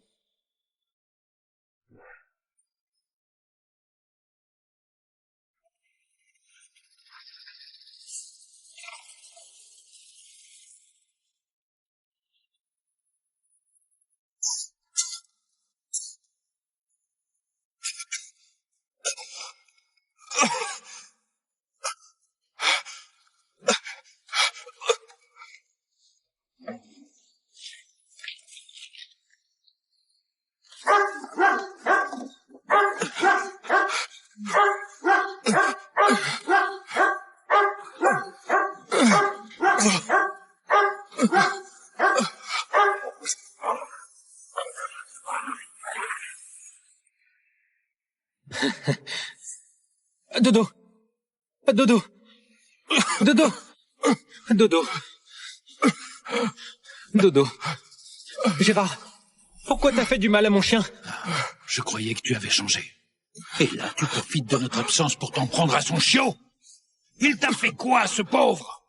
Speaker 5: Dodo. Dodo. Dodo. Dodo. Dodo. Gérard, pourquoi t'as fait du mal à mon chien?
Speaker 1: Je croyais que tu avais changé. Et là, tu profites de notre absence pour t'en prendre à son chiot. Il t'a fait quoi, ce pauvre?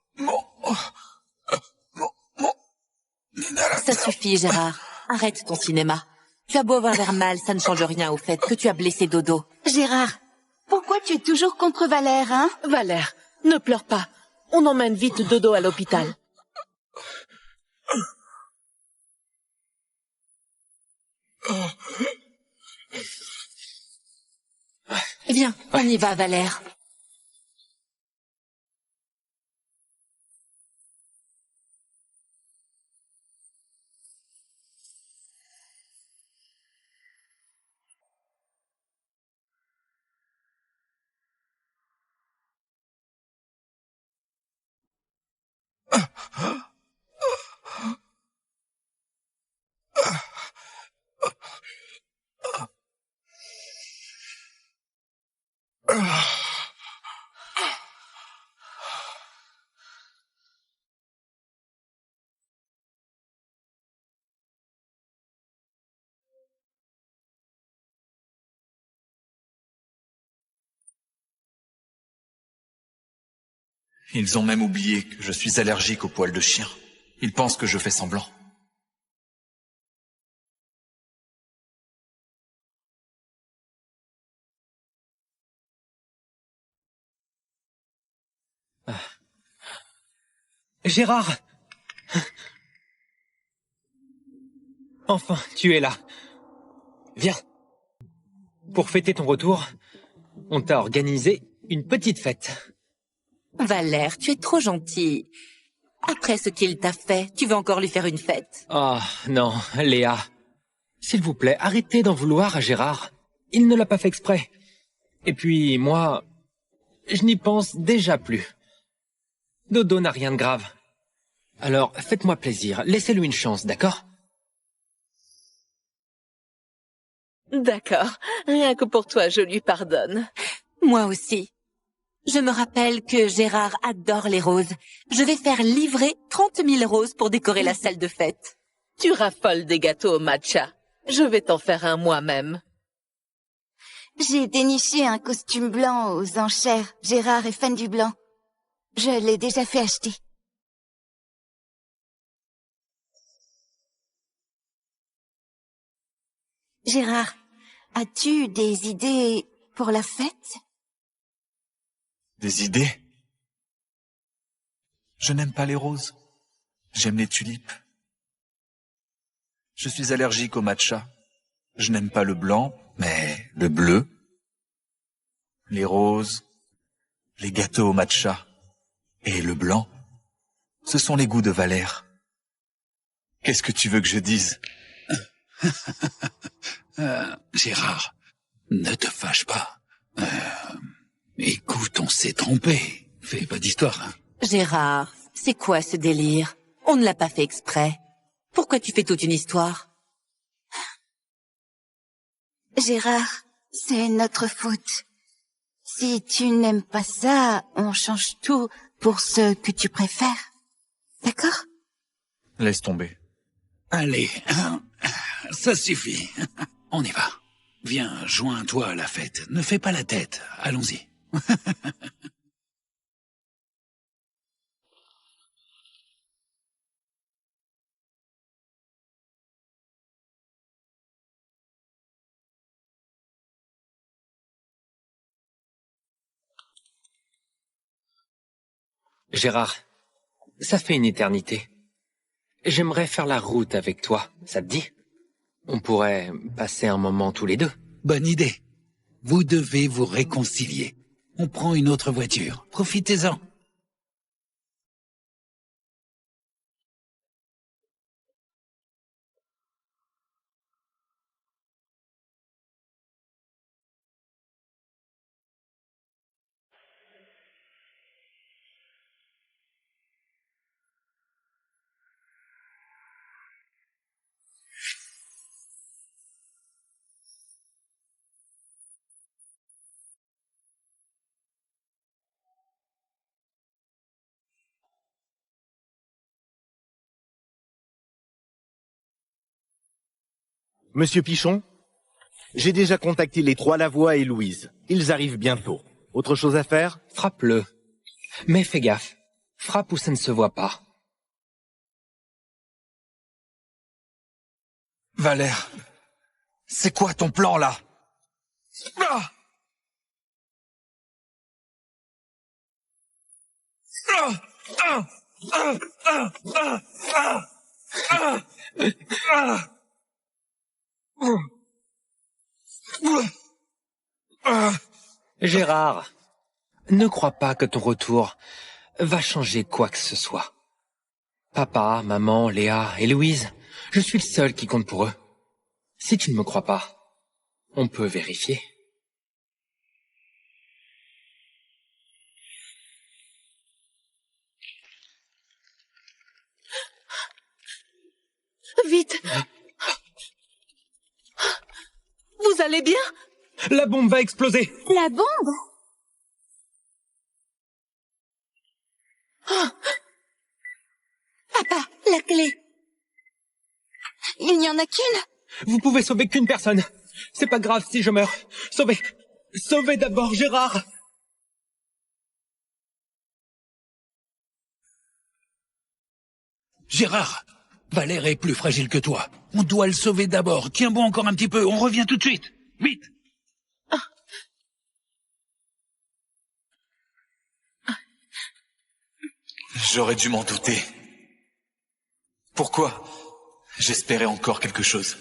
Speaker 6: Ça suffit, Gérard. Arrête ton cinéma. Tu as beau avoir l'air mal, ça ne change rien au fait que tu as blessé Dodo.
Speaker 4: Gérard, pourquoi tu es toujours contre Valère, hein?
Speaker 12: Valère, ne pleure pas. On emmène vite Dodo à l'hôpital.
Speaker 6: Viens, on y va, Valère.
Speaker 3: Ils ont même oublié que je suis allergique aux poils de chien. Ils pensent que je fais semblant.
Speaker 5: Gérard! Enfin, tu es là. Viens. Pour fêter ton retour, on t'a organisé une petite fête.
Speaker 6: Valère, tu es trop gentil. Après ce qu'il t'a fait, tu veux encore lui faire une fête?
Speaker 5: Oh, non, Léa. S'il vous plaît, arrêtez d'en vouloir à Gérard. Il ne l'a pas fait exprès. Et puis, moi, je n'y pense déjà plus. Dodo n'a rien de grave. Alors, faites-moi plaisir, laissez-lui une chance, d'accord?
Speaker 12: D'accord. Rien que pour toi, je lui pardonne.
Speaker 6: Moi aussi. Je me rappelle que Gérard adore les roses. Je vais faire livrer 30 000 roses pour décorer la salle de fête.
Speaker 12: Tu raffoles des gâteaux au matcha. Je vais t'en faire un moi-même.
Speaker 4: J'ai déniché un costume blanc aux enchères. Gérard est fan du blanc. Je l'ai déjà fait acheter. Gérard, as-tu des idées pour la fête?
Speaker 3: Des idées? Je n'aime pas les roses. J'aime les tulipes. Je suis allergique au matcha. Je n'aime pas le blanc, mais le bleu. Les roses, les gâteaux au matcha et le blanc, ce sont les goûts de Valère. Qu'est-ce que tu veux que je dise?
Speaker 1: Gérard, ne te fâche pas. Écoute, on s'est trompé. Fais pas d'histoire, hein.
Speaker 6: Gérard, c'est quoi ce délire? On ne l'a pas fait exprès. Pourquoi tu fais toute une histoire?
Speaker 4: Gérard, c'est notre faute. Si tu n'aimes pas ça, on change tout pour ce que tu préfères. D'accord?
Speaker 3: Laisse tomber.
Speaker 1: Allez, ça suffit. On y va. Viens, joins-toi à la fête. Ne fais pas la tête. Allons-y.
Speaker 5: Gérard, ça fait une éternité. J'aimerais faire la route avec toi, ça te dit? On pourrait passer un moment tous les deux.
Speaker 1: Bonne idée. Vous devez vous réconcilier. On prend une autre voiture. Profitez-en.
Speaker 8: Monsieur Pichon, j'ai déjà contacté les trois Lavoie et Louise. Ils arrivent bientôt. Autre chose à faire?
Speaker 5: Frappe-le. Mais fais gaffe. Frappe où ça ne se voit pas.
Speaker 3: Valère, c'est quoi ton plan, là? Ah! Ah! Ah! Ah! Ah! Ah! Ah! Ah!
Speaker 5: Gérard, ne crois pas que ton retour va changer quoi que ce soit. Papa, maman, Léa et Louise, je suis le seul qui compte pour eux. Si tu ne me crois pas, on peut vérifier.
Speaker 12: Vite! Vous allez bien?
Speaker 5: La bombe va exploser!
Speaker 4: La bombe? Oh. Papa, la clé. Il n'y en a qu'une?
Speaker 5: Vous pouvez sauver qu'une personne. C'est pas grave si je meurs. Sauvez d'abord Gérard.
Speaker 1: Gérard, Valère est plus fragile que toi. On doit le sauver d'abord. Tiens bon encore un petit peu, on revient tout de suite. Vite!
Speaker 3: J'aurais dû m'en douter. Pourquoi? J'espérais encore quelque chose.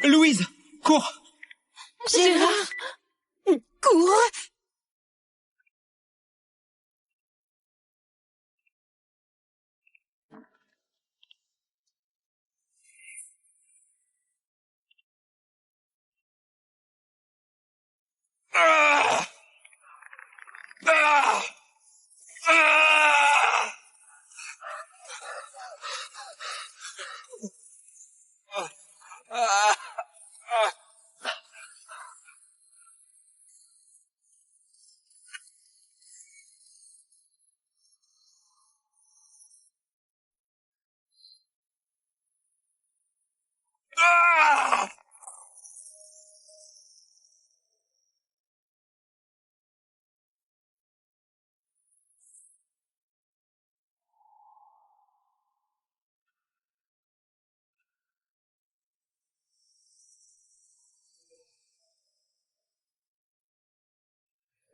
Speaker 5: Louise, cours!
Speaker 4: Gérard! Cours!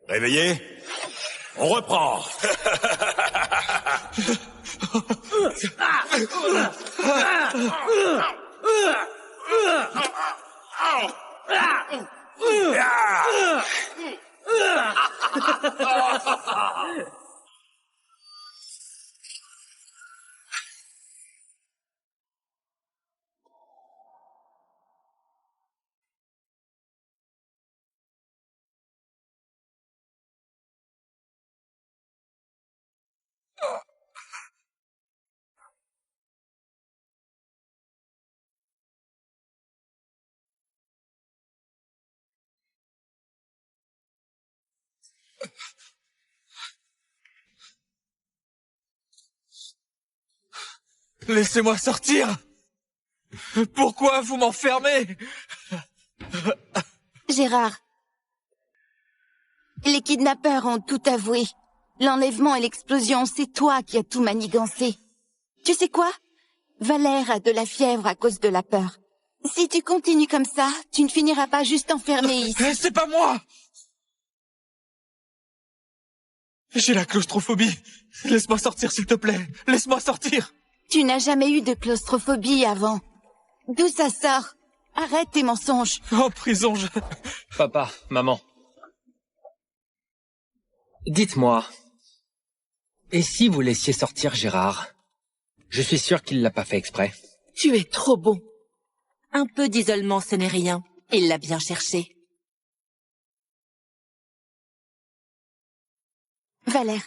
Speaker 2: Réveillé? On reprend.
Speaker 3: Laissez-moi sortir! Pourquoi vous m'enfermez?
Speaker 4: Gérard, les kidnappeurs ont tout avoué. L'enlèvement et l'explosion, c'est toi qui as tout manigancé. Tu sais quoi? Valère a de la fièvre à cause de la peur. Si tu continues comme ça, tu ne finiras pas juste enfermé ici.
Speaker 3: C'est pas moi! J'ai la claustrophobie. Laisse-moi sortir, s'il te plaît. Laisse-moi sortir.
Speaker 4: Tu n'as jamais eu de claustrophobie avant. D'où ça sort? Arrête tes mensonges.
Speaker 3: En prison, je...
Speaker 5: Papa, maman. Dites-moi, et si vous laissiez sortir Gérard? Je suis sûr qu'il l'a pas fait exprès.
Speaker 12: Tu es trop bon.
Speaker 6: Un peu d'isolement, ce n'est rien. Il l'a bien cherché.
Speaker 4: Valère,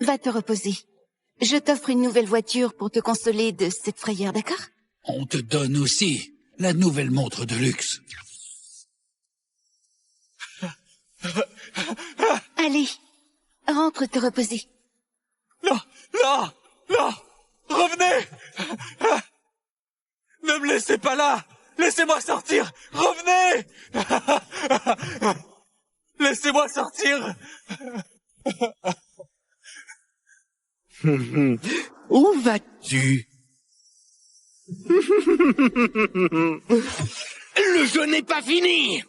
Speaker 4: va te reposer. Je t'offre une nouvelle voiture pour te consoler de cette frayeur, d'accord?
Speaker 1: On te donne aussi la nouvelle montre de luxe.
Speaker 4: Allez, rentre te reposer.
Speaker 3: Non, non, non! Revenez! Ne me laissez pas là! Laissez-moi sortir! Revenez! Laissez-moi sortir!
Speaker 9: Où vas-tu? Le jeu n'est pas fini!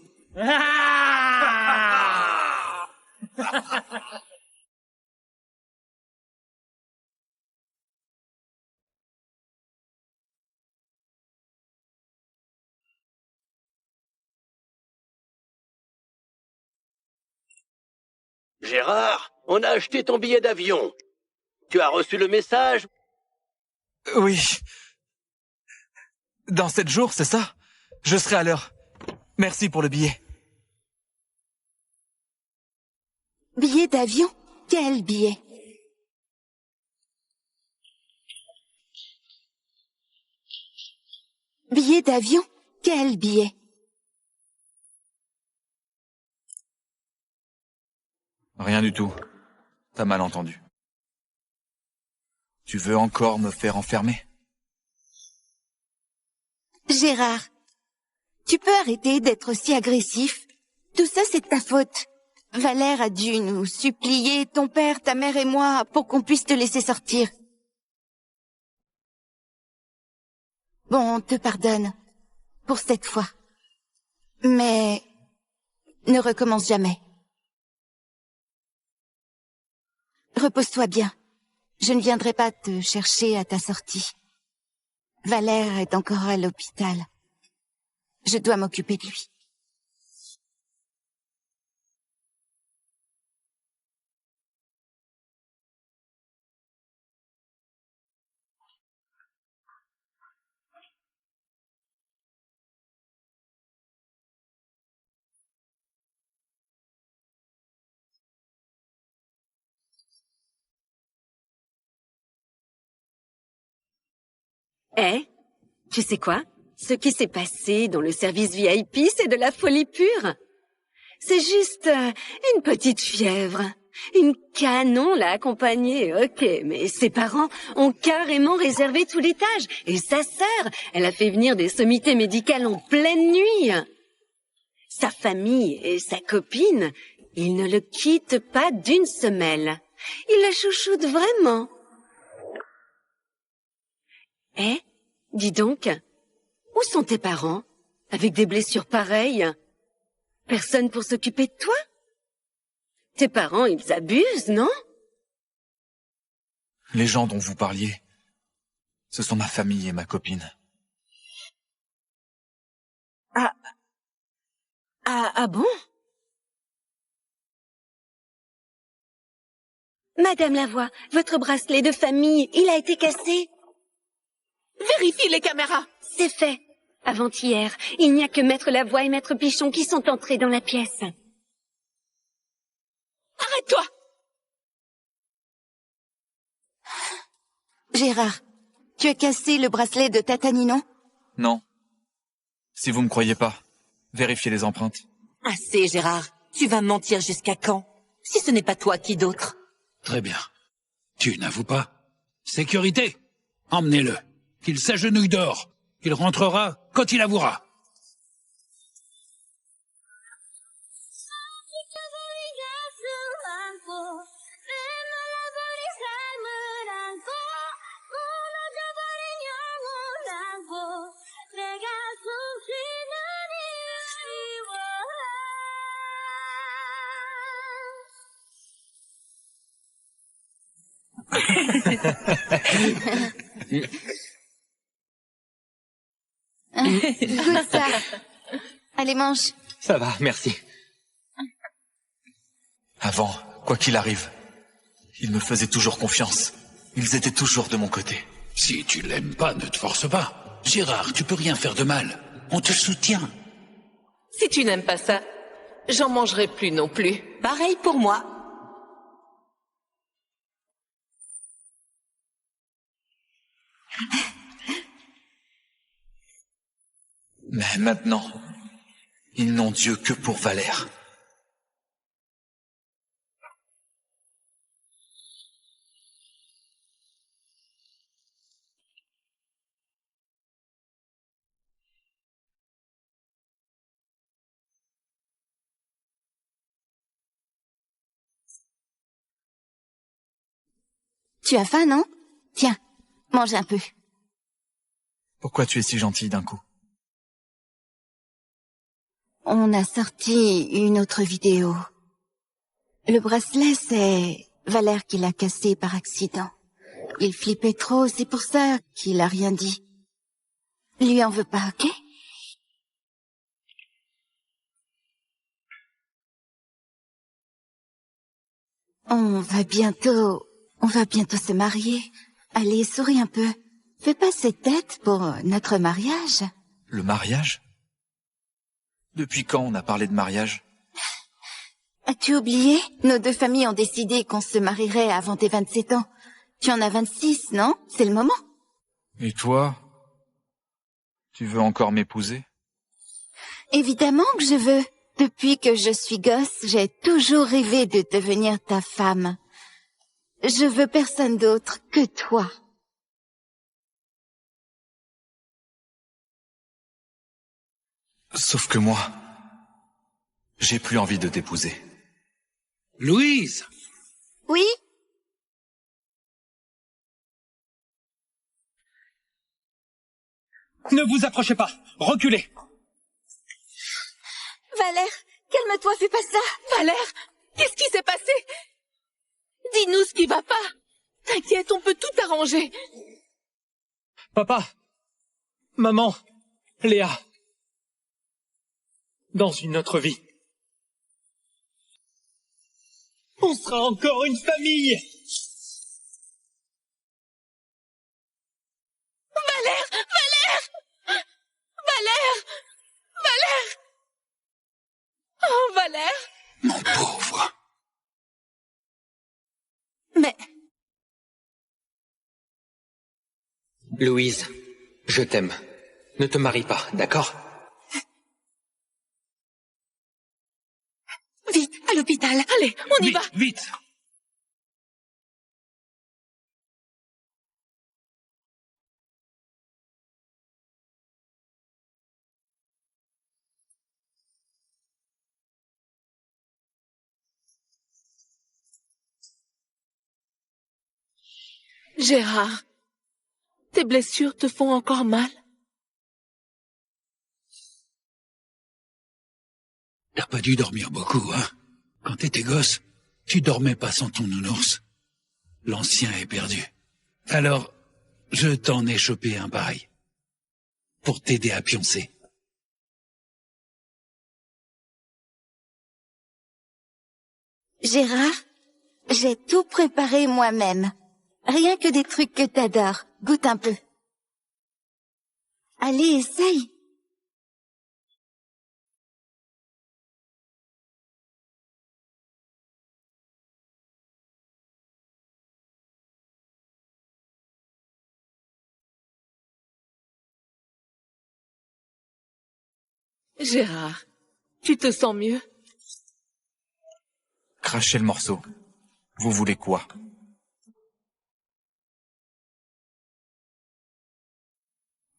Speaker 7: Gérard, on a acheté ton billet d'avion. Tu as reçu le message?
Speaker 3: Oui. Dans 7 jours, c'est ça? Je serai à l'heure. Merci pour le billet.
Speaker 4: Billet d'avion? Quel billet? Billet d'avion? Quel billet?
Speaker 3: Rien du tout. T'as mal entendu. Tu veux encore me faire enfermer?
Speaker 4: Gérard, tu peux arrêter d'être si agressif? Tout ça, c'est de ta faute. Valère a dû nous supplier, ton père, ta mère et moi, pour qu'on puisse te laisser sortir. Bon, on te pardonne. Pour cette fois. Mais ne recommence jamais. Repose-toi bien. Je ne viendrai pas te chercher à ta sortie. Valère est encore à l'hôpital. Je dois m'occuper de lui.
Speaker 10: Tu sais quoi? Ce qui s'est passé dans le service VIP, c'est de la folie pure. C'est juste une petite fièvre. Une canon l'a accompagnée, ok, mais ses parents ont carrément réservé tout l'étage. Et sa sœur, elle a fait venir des sommités médicales en pleine nuit. Sa famille et sa copine, ils ne le quittent pas d'une semelle. Ils la chouchoutent vraiment. Dis donc, où sont tes parents? Avec des blessures pareilles? Personne pour s'occuper de toi? Tes parents, ils abusent, non?
Speaker 3: Les gens dont vous parliez, ce sont ma famille et ma copine.
Speaker 10: Ah bon? Madame Lavoie, votre bracelet de famille, il a été cassé.
Speaker 12: Vérifie les caméras.
Speaker 10: C'est fait. Avant-hier, il n'y a que Maître Lavoie et Maître Pichon qui sont entrés dans la pièce.
Speaker 12: Arrête-toi!
Speaker 4: Gérard, tu as cassé le bracelet de Tata Ninon?
Speaker 3: Non. Si vous me croyez pas, vérifiez les empreintes.
Speaker 6: Assez, Gérard. Tu vas mentir jusqu'à quand? Si ce n'est pas toi, qui d'autre?
Speaker 1: Très bien. Tu n'avoues pas? Sécurité! Emmenez-le. Qu'il s'agenouille dehors. Il rentrera quand il avouera.
Speaker 4: Goûte ça. Allez, mange.
Speaker 5: Ça va, merci.
Speaker 3: Avant, quoi qu'il arrive, ils me faisaient toujours confiance. Ils étaient toujours de mon côté.
Speaker 1: Si tu l'aimes pas, ne te force pas. Gérard, tu peux rien faire de mal. On te soutient.
Speaker 12: Si tu n'aimes pas ça, j'en mangerai plus non plus.
Speaker 6: Pareil pour moi.
Speaker 3: Mais maintenant, ils n'ont Dieu que pour Valère.
Speaker 4: Tu as faim, non? Tiens, mange un peu.
Speaker 3: Pourquoi tu es si gentille d'un coup?
Speaker 4: On a sorti une autre vidéo. Le bracelet, c'est Valère qui l'a cassé par accident. Il flippait trop, c'est pour ça qu'il a rien dit. Lui en veux pas, ok? On va bientôt se marier. Allez, souris un peu. Fais pas cette tête pour notre mariage.
Speaker 3: Le mariage? Depuis quand on a parlé de mariage?
Speaker 4: As-tu oublié? Nos deux familles ont décidé qu'on se marierait avant tes 27 ans. Tu en as 26, non? C'est le moment.
Speaker 3: Et toi? Tu veux encore m'épouser?
Speaker 4: Évidemment que je veux. Depuis que je suis gosse, j'ai toujours rêvé de devenir ta femme. Je veux personne d'autre que toi.
Speaker 3: Sauf que moi, j'ai plus envie de t'épouser.
Speaker 1: Louise!
Speaker 4: Oui?
Speaker 13: Ne vous approchez pas. Reculez.
Speaker 6: Valère, calme-toi, fais pas ça. Valère, qu'est-ce qui s'est passé? Dis-nous ce qui va pas. T'inquiète, on peut tout arranger.
Speaker 13: Papa. Maman. Léa. Dans une autre vie. On sera encore une famille.
Speaker 6: Valère, Valère, Valère, Valère. Oh, Valère.
Speaker 1: Mon pauvre.
Speaker 6: Mais...
Speaker 5: Louise, je t'aime. Ne te marie pas, d'accord?
Speaker 6: Vite, à l'hôpital. Allez, on y va.
Speaker 1: Vite.
Speaker 12: Gérard, tes blessures te font encore mal?
Speaker 1: T'as pas dû dormir beaucoup, hein? Quand t'étais gosse, tu dormais pas sans ton nounours. L'ancien est perdu. Alors, je t'en ai chopé un pareil. Pour t'aider à pioncer.
Speaker 4: Gérard, j'ai tout préparé moi-même. Rien que des trucs que t'adores. Goûte un peu. Allez, essaye.
Speaker 12: Gérard, tu te sens mieux?
Speaker 3: Crachez le morceau. Vous voulez quoi?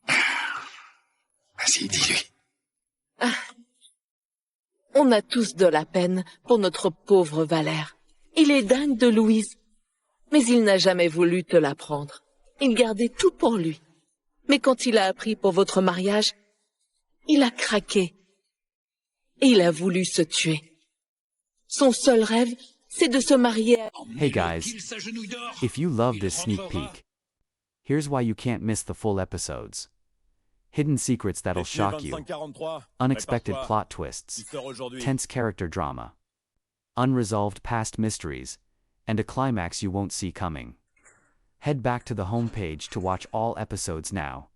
Speaker 1: Vas-y, dis-lui.
Speaker 12: Ah. On a tous de la peine pour notre pauvre Valère. Il est dingue de Louise, mais il n'a jamais voulu te la prendre. Il gardait tout pour lui. Mais quand il a appris pour votre mariage, il a craqué. Et il a voulu se tuer. Son seul rêve, c'est de se marier à...
Speaker 11: Hey guys, if you love this sneak peek, here's why you can't miss the full episodes. Hidden secrets that'll shock you, unexpected plot twists, tense character drama, unresolved past mysteries, and a climax you won't see coming. Head back to the homepage to watch all episodes now.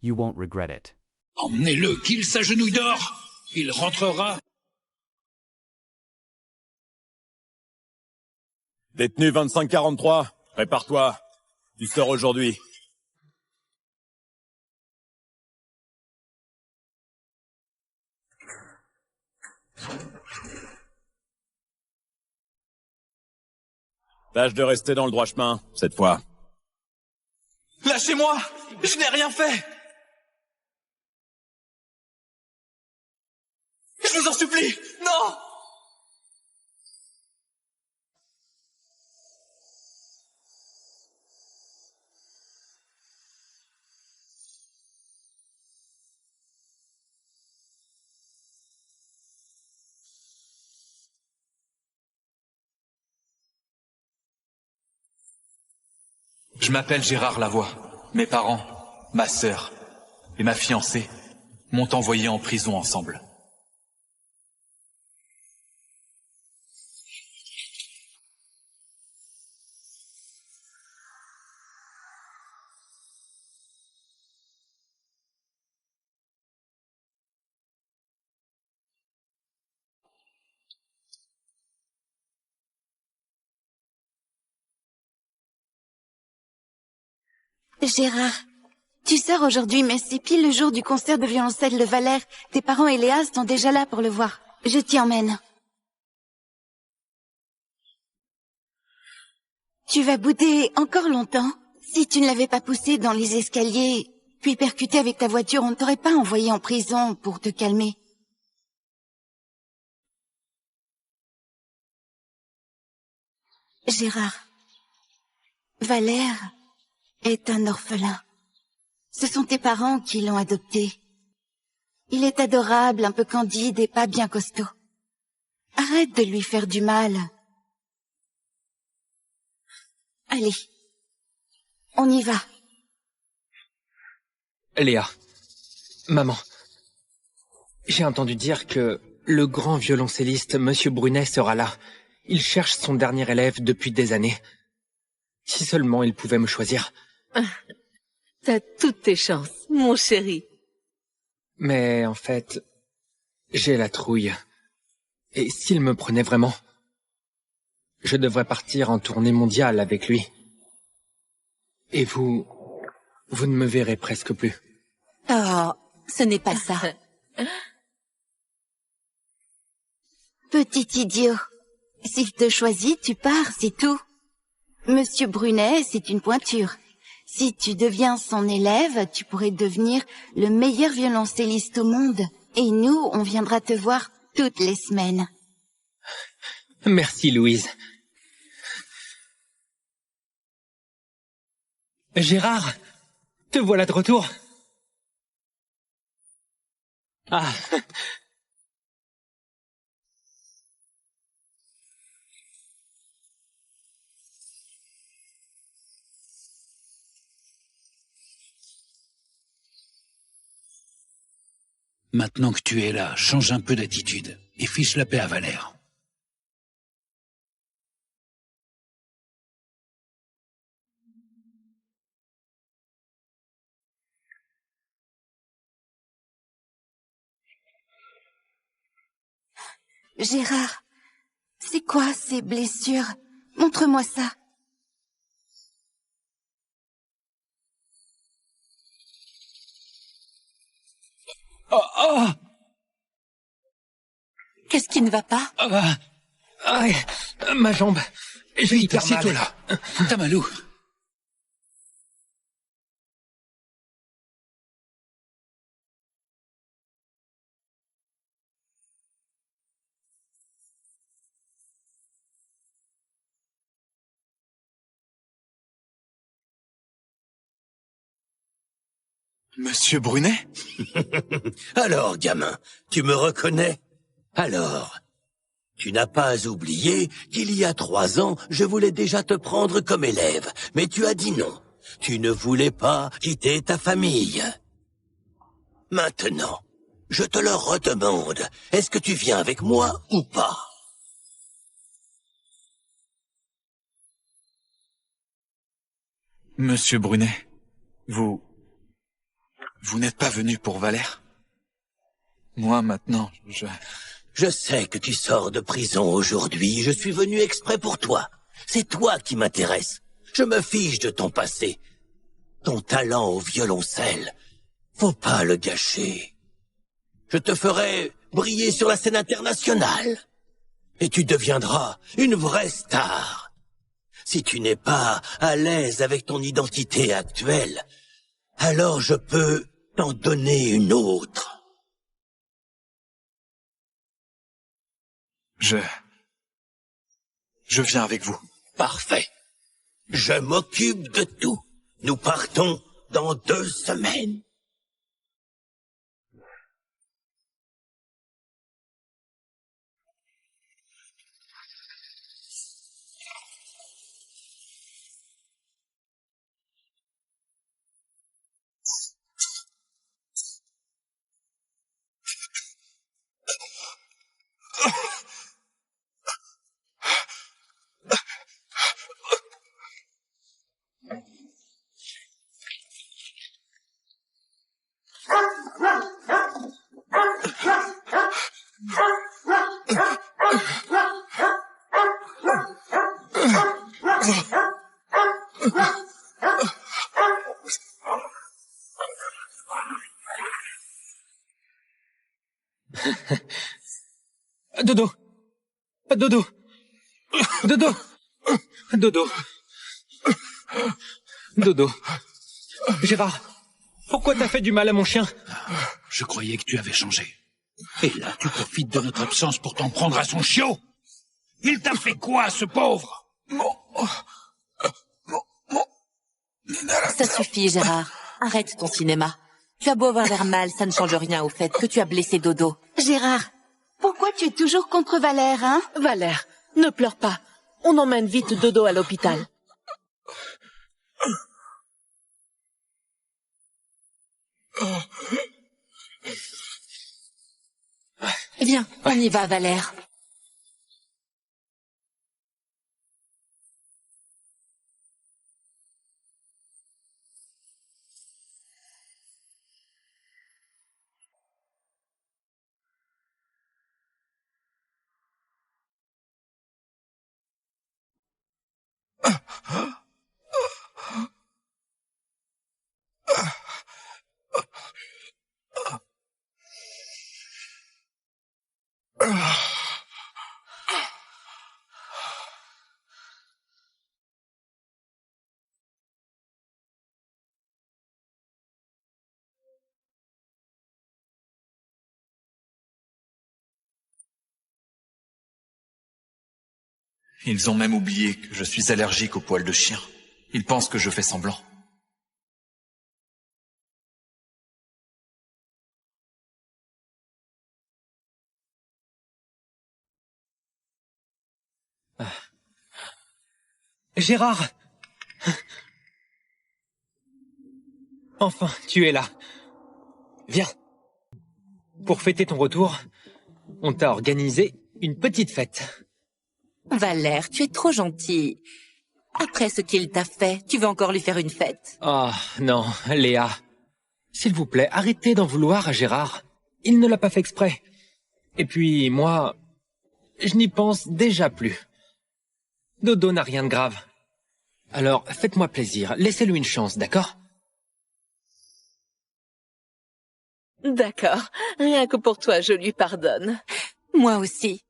Speaker 11: You won't regret it.
Speaker 1: Emmenez-le, qu'il s'agenouille d'or. Il rentrera.
Speaker 2: Détenu 2543, prépare-toi. Tu sors aujourd'hui. Tâche de rester dans le droit chemin, cette fois.
Speaker 3: Lâchez-moi! Je n'ai rien fait! Je vous en supplie! Non! Je m'appelle Gérard Lavoie. Mes parents, ma sœur et ma fiancée m'ont envoyé en prison ensemble.
Speaker 4: Gérard, tu sors aujourd'hui, mais c'est pile le jour du concert de violoncelle de Valère. Tes parents et Léa sont déjà là pour le voir. Je t'y emmène. Tu vas bouder encore longtemps. Si tu ne l'avais pas poussé dans les escaliers, puis percuté avec ta voiture, on ne t'aurait pas envoyé en prison pour te calmer. Gérard, Valère est un orphelin. Ce sont tes parents qui l'ont adopté. Il est adorable, un peu candide et pas bien costaud. Arrête de lui faire du mal. Allez, on y va.
Speaker 5: Léa, maman, j'ai entendu dire que le grand violoncelliste Monsieur Brunet sera là. Il cherche son dernier élève depuis des années. Si seulement il pouvait me choisir.
Speaker 12: T'as toutes tes chances, mon chéri.
Speaker 5: Mais en fait, j'ai la trouille. Et s'il me prenait vraiment, je devrais partir en tournée mondiale avec lui. Et vous ne me verrez presque plus.
Speaker 6: Oh, ce n'est pas ça.
Speaker 4: Petit idiot. S'il te choisit, tu pars, c'est tout. Monsieur Brunet, c'est une pointure. Si tu deviens son élève, tu pourrais devenir le meilleur violoncelliste au monde. Et nous, on viendra te voir toutes les semaines.
Speaker 5: Merci, Louise. Gérard, te voilà de retour. Ah.
Speaker 1: Maintenant que tu es là, change un peu d'attitude et fiche la paix à Valère.
Speaker 4: Gérard, c'est quoi ces blessures? Montre-moi ça.
Speaker 1: Oh, oh!
Speaker 6: Qu'est-ce qui ne va pas?
Speaker 5: Ma jambe. J'ai hyper mal.
Speaker 1: Assieds-toi là. Tamalou.
Speaker 3: Monsieur Brunet?
Speaker 7: Alors, gamin, tu me reconnais? Alors, tu n'as pas oublié qu'il y a 3 ans, je voulais déjà te prendre comme élève, mais tu as dit non. Tu ne voulais pas quitter ta famille. Maintenant, je te le redemande, est-ce que tu viens avec moi ou pas?
Speaker 3: Monsieur Brunet, vous n'êtes pas venu pour Valère? Moi, maintenant,
Speaker 7: Je sais que tu sors de prison aujourd'hui, je suis venu exprès pour toi. C'est toi qui m'intéresse. Je me fiche de ton passé. Ton talent au violoncelle, faut pas le gâcher. Je te ferai briller sur la scène internationale. Et tu deviendras une vraie star. Si tu n'es pas à l'aise avec ton identité actuelle, alors je peux t'en donner une autre.
Speaker 3: Je viens avec vous.
Speaker 7: Parfait. Je m'occupe de tout. Nous partons dans 2 semaines.
Speaker 13: Dodo. Dodo. Dodo. Dodo. Dodo. Gérard, pourquoi t'as fait du mal à mon chien?
Speaker 1: Je croyais que tu avais changé. Et là, tu profites de notre absence pour t'en prendre à son chiot. Il t'a fait quoi, ce pauvre?
Speaker 6: Ça suffit, Gérard. Arrête ton cinéma. Tu as beau avoir l'air mal, ça ne change rien au fait que tu as blessé Dodo.
Speaker 4: Gérard, pourquoi tu es toujours contre Valère, hein?
Speaker 12: Valère, ne pleure pas. On emmène vite Dodo à l'hôpital.
Speaker 6: Viens, on y va, Valère.
Speaker 3: Ils ont même oublié que je suis allergique aux poils de chien. Ils pensent que je fais semblant.
Speaker 13: Gérard! Enfin, tu es là. Viens. Pour fêter ton retour, on t'a organisé une petite fête.
Speaker 6: Valère, tu es trop gentil. Après ce qu'il t'a fait, tu veux encore lui faire une fête?
Speaker 13: Oh, non, Léa. S'il vous plaît, arrêtez d'en vouloir à Gérard. Il ne l'a pas fait exprès. Et puis, moi, je n'y pense déjà plus. Dodo n'a rien de grave. Alors, faites-moi plaisir, laissez-lui une chance, d'accord?
Speaker 12: D'accord. Rien que pour toi, je lui pardonne.
Speaker 6: Moi aussi.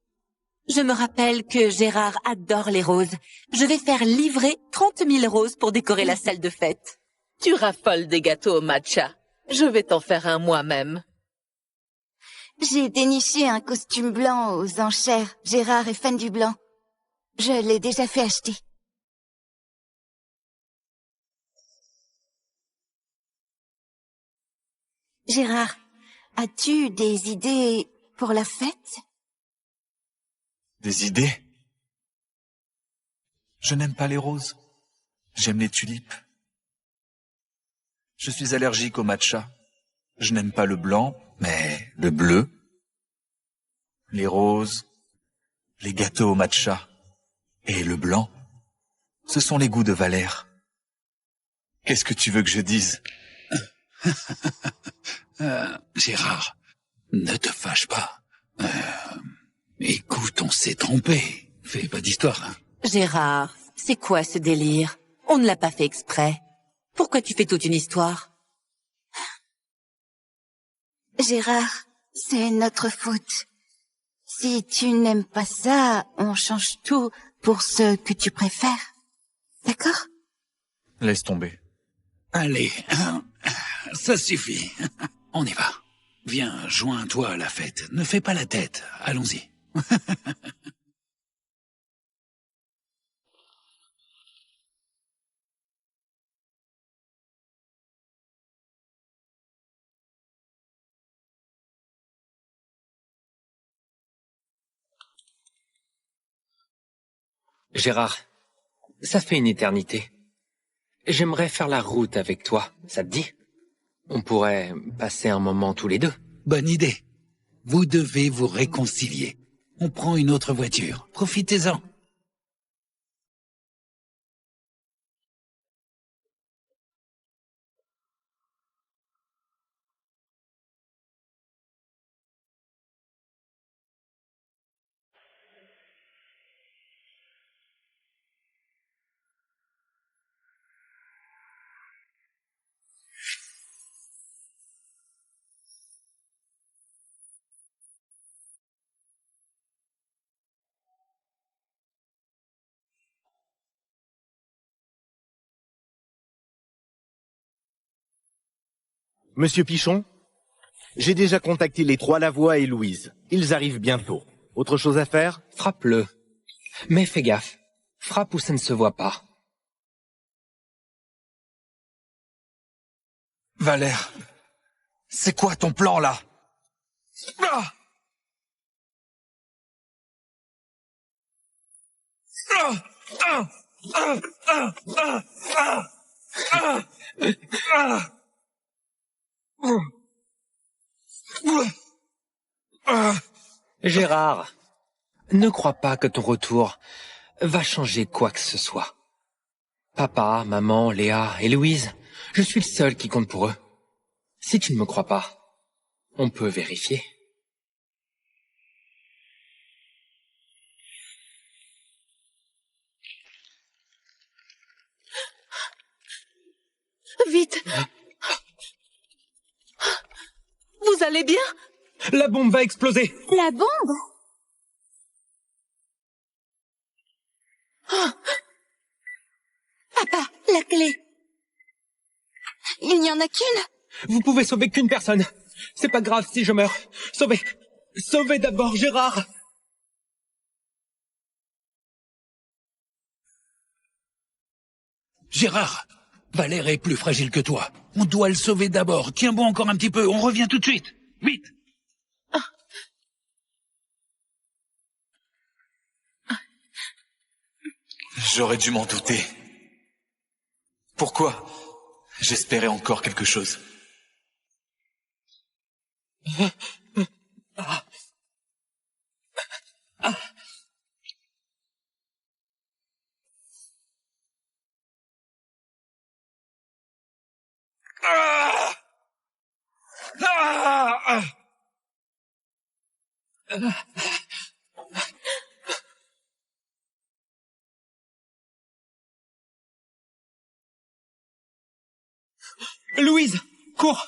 Speaker 6: Je me rappelle que Gérard adore les roses. Je vais faire livrer 30 000 roses pour décorer la salle de fête.
Speaker 12: Tu raffoles des gâteaux au matcha. Je vais t'en faire un moi-même.
Speaker 4: J'ai déniché un costume blanc aux enchères. Gérard est fan du blanc. Je l'ai déjà fait acheter. Gérard, as-tu des idées pour la fête?
Speaker 3: Des idées? Je n'aime pas les roses. J'aime les tulipes. Je suis allergique au matcha. Je n'aime pas le blanc, mais le bleu. Les roses, les gâteaux au matcha et le blanc. Ce sont les goûts de Valère. Qu'est-ce que tu veux que je dise?
Speaker 1: Gérard, ne te fâche pas. Écoute, on s'est trompé. Fais pas d'histoire, hein.
Speaker 6: Gérard, c'est quoi ce délire? On ne l'a pas fait exprès. Pourquoi tu fais toute une histoire?
Speaker 4: Gérard, c'est notre faute. Si tu n'aimes pas ça, on change tout pour ce que tu préfères. D'accord?
Speaker 3: Laisse tomber.
Speaker 1: Allez, ça suffit. On y va. Viens, joins-toi à la fête. Ne fais pas la tête. Allons-y.
Speaker 13: Gérard, ça fait une éternité. J'aimerais faire la route avec toi, ça te dit? On pourrait passer un moment tous les deux.
Speaker 1: Bonne idée. Vous devez vous réconcilier. On prend une autre voiture. Profitez-en.
Speaker 8: Monsieur Pichon, j'ai déjà contacté les trois Lavoie et Louise. Ils arrivent bientôt. Autre chose à faire?
Speaker 13: Frappe-le. Mais fais gaffe. Frappe où ça ne se voit pas.
Speaker 3: Valère, c'est quoi ton plan, là? Ah!
Speaker 13: Gérard, ne crois pas que ton retour va changer quoi que ce soit. Papa, maman, Léa et Louise, je suis le seul qui compte pour eux. Si tu ne me crois pas, on peut vérifier.
Speaker 12: Vite! Vous allez bien?
Speaker 13: La bombe va exploser!
Speaker 4: La bombe? Oh. Papa, la clé. Il n'y en a qu'une?
Speaker 13: Vous pouvez sauver qu'une personne. C'est pas grave si je meurs. Sauvez d'abord Gérard.
Speaker 1: Gérard, Valère est plus fragile que toi. On doit le sauver d'abord. Tiens bon encore un petit peu, on revient tout de suite. Vite!
Speaker 3: J'aurais dû m'en douter. Pourquoi? J'espérais encore quelque chose.
Speaker 13: Louise, cours!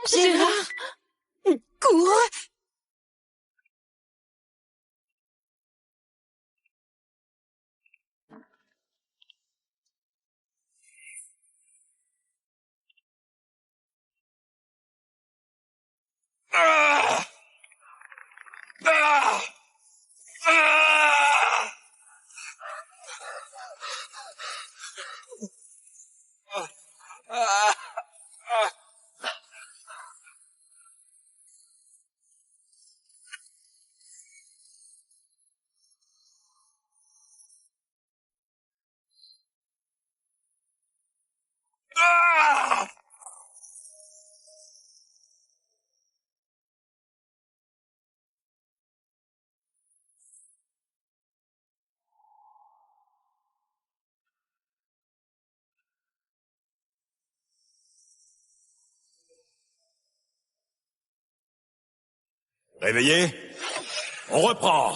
Speaker 4: Gérard! Cours!
Speaker 2: Réveillé? On reprend.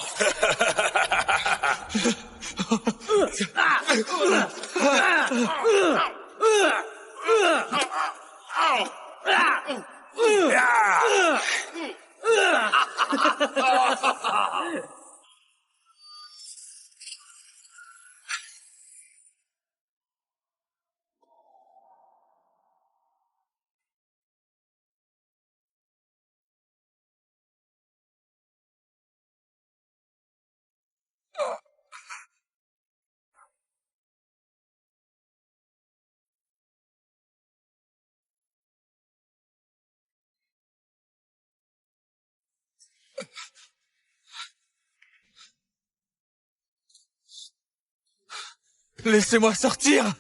Speaker 3: Laissez-moi sortir!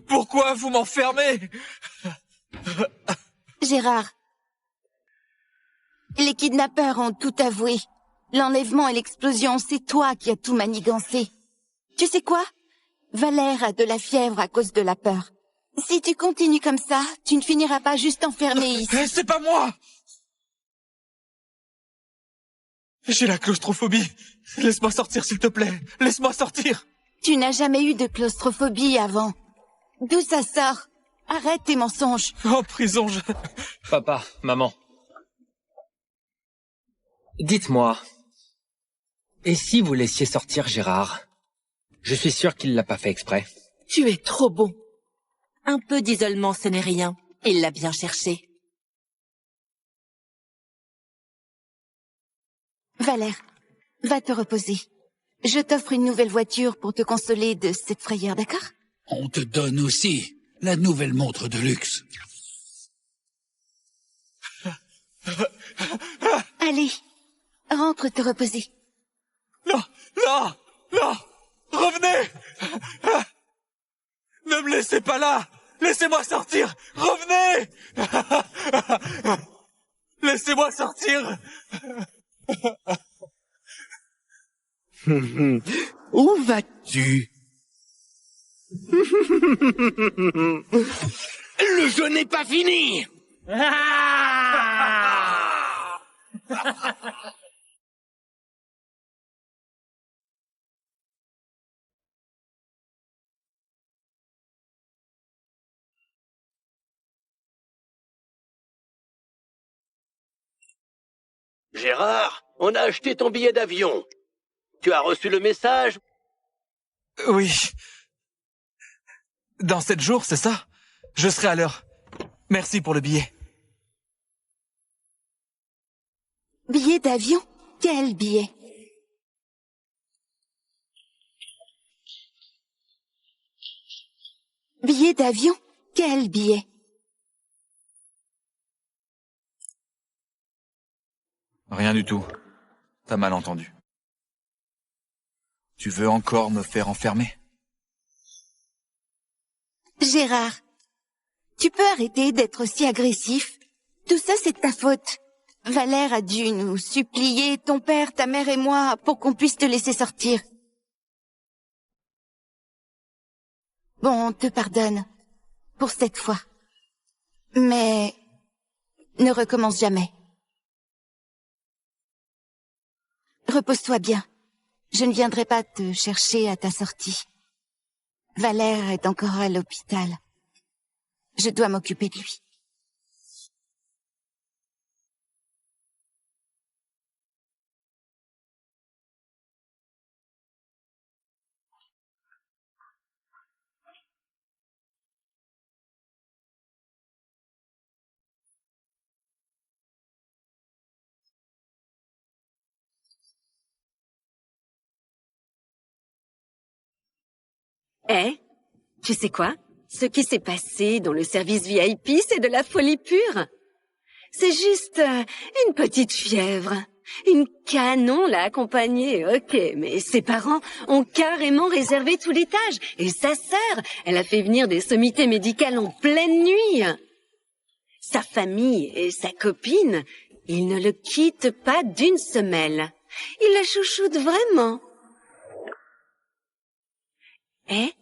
Speaker 3: Pourquoi vous m'enfermez?
Speaker 4: Gérard, les kidnappeurs ont tout avoué. L'enlèvement et l'explosion, c'est toi qui as tout manigancé. Tu sais quoi? Valère a de la fièvre à cause de la peur. Si tu continues comme ça, tu ne finiras pas juste enfermé ici.
Speaker 3: C'est pas moi! J'ai la claustrophobie. Laisse-moi sortir, s'il te plaît. Laisse-moi sortir.
Speaker 4: Tu n'as jamais eu de claustrophobie avant. D'où ça sort? Arrête tes mensonges.
Speaker 3: En prison, je...
Speaker 13: Papa, maman. Dites-moi, et si vous laissiez sortir Gérard? Je suis sûr qu'il l'a pas fait exprès.
Speaker 12: Tu es trop bon.
Speaker 6: Un peu d'isolement, ce n'est rien. Il l'a bien cherché.
Speaker 4: Valère, va te reposer. Je t'offre une nouvelle voiture pour te consoler de cette frayeur, d'accord?
Speaker 1: On te donne aussi la nouvelle montre de luxe.
Speaker 4: Allez, rentre te reposer.
Speaker 3: Non, non, non! Revenez! Ne me laissez pas là! Laissez-moi sortir! Revenez! Laissez-moi sortir!
Speaker 9: Où vas-tu? Le jeu n'est pas fini!
Speaker 7: Gérard, on a acheté ton billet d'avion. Tu as reçu le message?
Speaker 3: Oui. Dans 7 jours, c'est ça? Je serai à l'heure. Merci pour le billet.
Speaker 4: Billet d'avion? Quel billet? Billet d'avion? Quel billet?
Speaker 3: Rien du tout. T'as mal entendu. Tu veux encore me faire enfermer?
Speaker 4: Gérard, tu peux arrêter d'être si agressif? Tout ça, c'est de ta faute. Valère a dû nous supplier, ton père, ta mère et moi, pour qu'on puisse te laisser sortir. Bon, on te pardonne. Pour cette fois. Mais ne recommence jamais. Repose-toi bien. Je ne viendrai pas te chercher à ta sortie. Valère est encore à l'hôpital. Je dois m'occuper de lui.
Speaker 10: Eh, tu sais quoi? Ce qui s'est passé dans le service VIP, c'est de la folie pure. C'est juste une petite fièvre. Une canon l'a accompagnée, ok, mais ses parents ont carrément réservé tout l'étage. Et sa sœur, elle a fait venir des sommités médicales en pleine nuit. Sa famille et sa copine, ils ne le quittent pas d'une semelle. Ils la chouchoutent vraiment. Eh,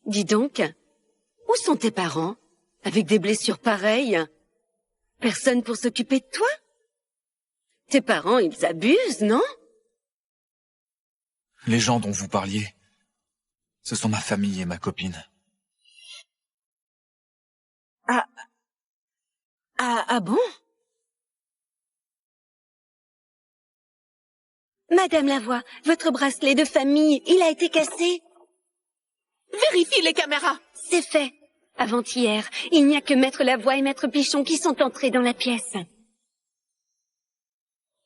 Speaker 10: dis donc, où sont tes parents? Avec des blessures pareilles? Personne pour s'occuper de toi? Tes parents, ils abusent, non?
Speaker 3: Les gens dont vous parliez, ce sont ma famille et ma copine.
Speaker 10: Ah bon? Madame Lavoie, votre bracelet de famille, il a été cassé.
Speaker 12: Vérifie les caméras.
Speaker 10: C'est fait. Avant-hier, il n'y a que Maître Lavoie et Maître Pichon qui sont entrés dans la pièce.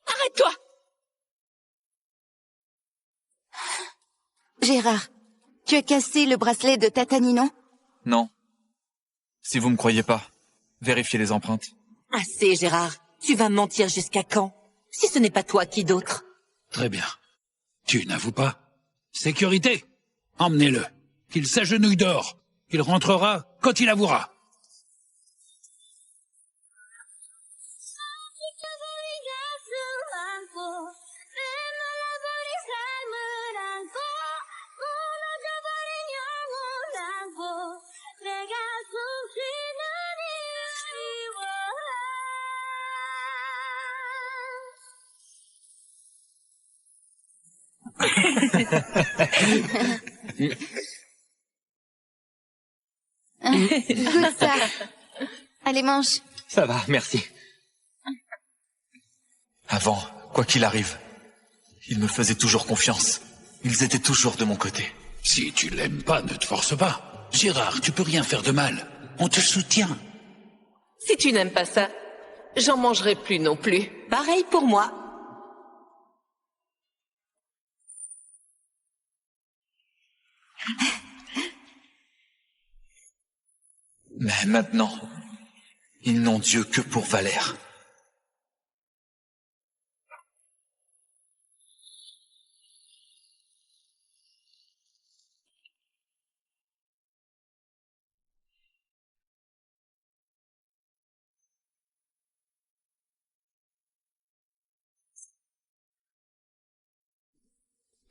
Speaker 12: Arrête-toi!
Speaker 4: Gérard, tu as cassé le bracelet de Tatani, non?
Speaker 3: Non. Si vous me croyez pas, vérifiez les empreintes.
Speaker 6: Assez, Gérard. Tu vas mentir jusqu'à quand? Si ce n'est pas toi, qui d'autre?
Speaker 1: Très bien. Tu n'avoues pas? Sécurité! Emmenez-le. Qu'il s'agenouille dehors. Il rentrera quand il avouera.
Speaker 4: Goûte ça. Allez, mange.
Speaker 13: Ça va, merci.
Speaker 3: Avant, quoi qu'il arrive, ils me faisaient toujours confiance. Ils étaient toujours de mon côté.
Speaker 1: Si tu l'aimes pas, ne te force pas. Gérard, tu peux rien faire de mal. On te soutient.
Speaker 12: Si tu n'aimes pas ça, j'en mangerai plus non plus.
Speaker 6: Pareil pour moi.
Speaker 3: Mais maintenant, ils n'ont Dieu que pour Valère.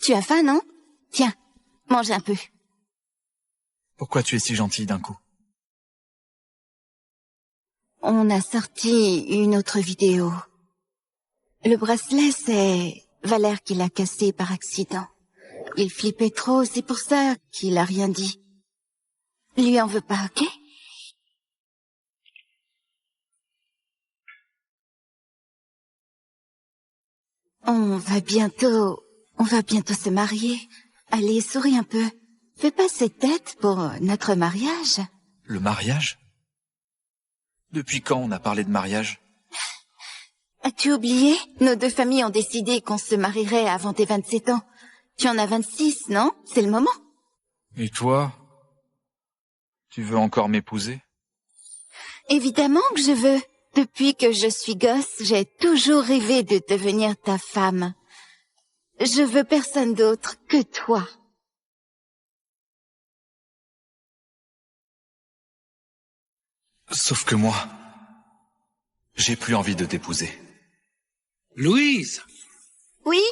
Speaker 4: Tu as faim, non? Tiens, mange un peu.
Speaker 3: Pourquoi tu es si gentil d'un coup?
Speaker 4: On a sorti une autre vidéo. Le bracelet, c'est Valère qui l'a cassé par accident. Il flippait trop, c'est pour ça qu'il a rien dit. Lui en veux pas, ok? On va bientôt se marier. Allez, souris un peu. Fais pas cette tête pour notre mariage.
Speaker 3: Le mariage? Depuis quand on a parlé de mariage?
Speaker 4: As-tu oublié? Nos deux familles ont décidé qu'on se marierait avant tes 27 ans. Tu en as 26, non? C'est le moment.
Speaker 3: Et toi? Tu veux encore m'épouser?
Speaker 4: Évidemment que je veux. Depuis que je suis gosse, j'ai toujours rêvé de devenir ta femme. Je veux personne d'autre que toi.
Speaker 3: Sauf que moi, j'ai plus envie de t'épouser.
Speaker 1: Louise!
Speaker 4: Oui?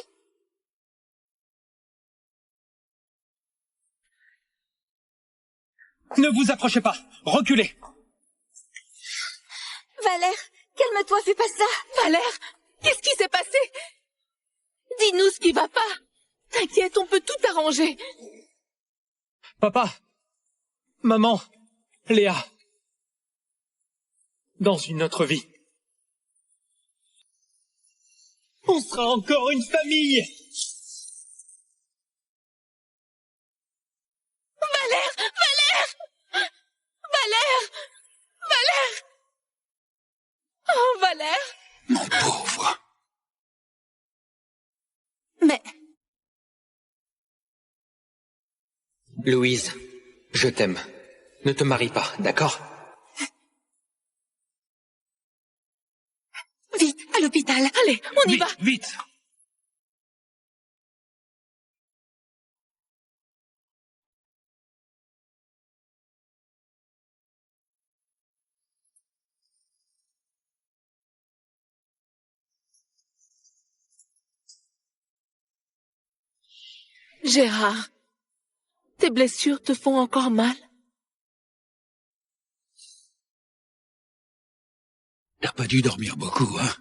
Speaker 13: Ne vous approchez pas! Reculez!
Speaker 10: Valère, calme-toi, fais pas ça.
Speaker 12: Valère, qu'est-ce qui s'est passé? Dis-nous ce qui va pas. T'inquiète, on peut tout arranger.
Speaker 13: Papa! Maman! Léa! Dans une autre vie, on sera encore une famille!
Speaker 12: Valère! Valère! Valère! Valère! Oh, Valère!
Speaker 1: Mon pauvre.
Speaker 6: Mais...
Speaker 5: Louise, je t'aime. Ne te marie pas, d'accord?
Speaker 6: Vite, à l'hôpital.
Speaker 12: Allez, on y va.
Speaker 1: Vite!
Speaker 12: Gérard, tes blessures te font encore mal?
Speaker 1: T'as pas dû dormir beaucoup, hein?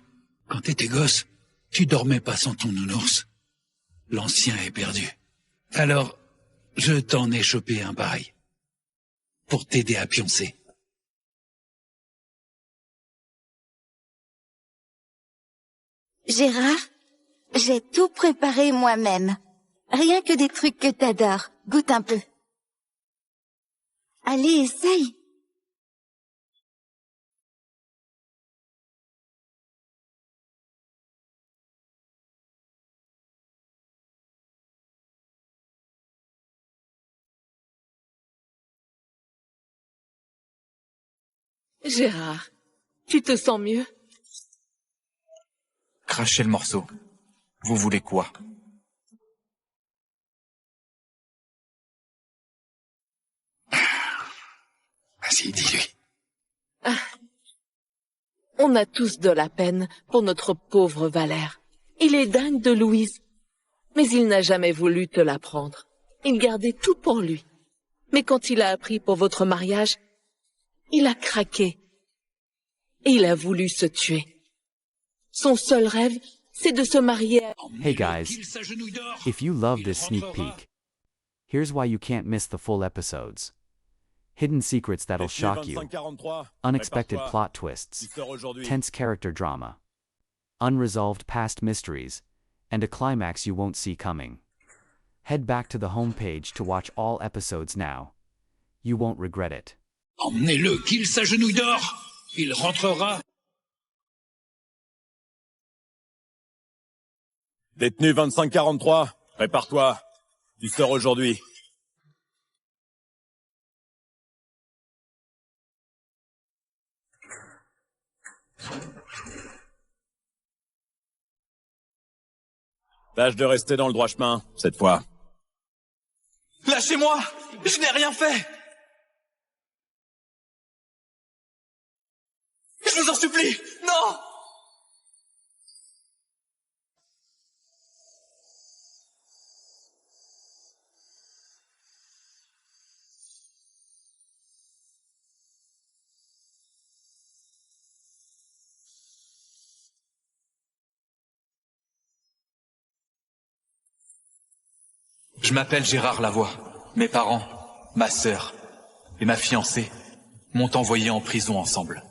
Speaker 1: Quand t'étais gosse, tu dormais pas sans ton nounours. L'ancien est perdu. Alors, je t'en ai chopé un pareil. Pour t'aider à pioncer.
Speaker 4: Gérard, j'ai tout préparé moi-même. Rien que des trucs que t'adores. Goûte un peu. Allez, essaye.
Speaker 12: Gérard, tu te sens mieux?
Speaker 3: Crachez le morceau. Vous voulez quoi?
Speaker 1: Vas-y, dis-lui.
Speaker 12: On a tous de la peine pour notre pauvre Valère. Il est dingue de Louise, mais il n'a jamais voulu te la prendre. Il gardait tout pour lui. Mais quand il a appris pour votre mariage, il a craqué. Et il a voulu se tuer. Son seul rêve, c'est de se marier à...
Speaker 11: Hey guys, if you love this sneak peek, here's why you can't miss the full episodes. Hidden secrets that'll shock you, unexpected plot twists, tense character drama, unresolved past mysteries, and a climax you won't see coming. Head back to the homepage to watch all episodes now. You won't regret it.
Speaker 1: Emmenez-le, qu'il s'agenouille d'or! Il rentrera.
Speaker 2: Détenu 2543, prépare-toi. Tu sors aujourd'hui. Tâche de rester dans le droit chemin, cette fois.
Speaker 3: Lâchez-moi! Je n'ai rien fait! Je vous en supplie! Non! Je m'appelle Gérard Lavoie. Mes parents, ma sœur et ma fiancée m'ont envoyé en prison ensemble.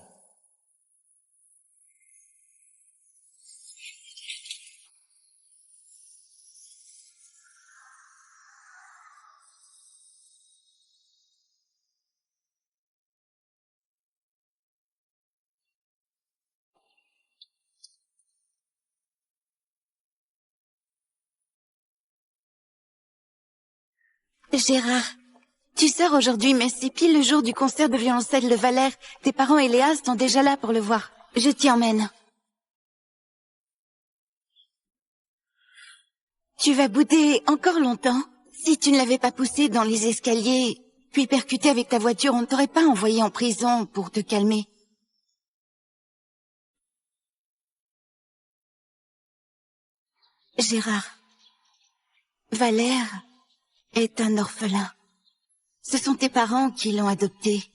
Speaker 4: Gérard, tu sors aujourd'hui, mais c'est pile le jour du concert de violoncelle de Valère. Tes parents et Léa sont déjà là pour le voir. Je t'y emmène. Tu vas bouder encore longtemps. Si tu ne l'avais pas poussé dans les escaliers, puis percuté avec ta voiture, on ne t'aurait pas envoyé en prison pour te calmer. Gérard, Valère est un orphelin. Ce sont tes parents qui l'ont adopté.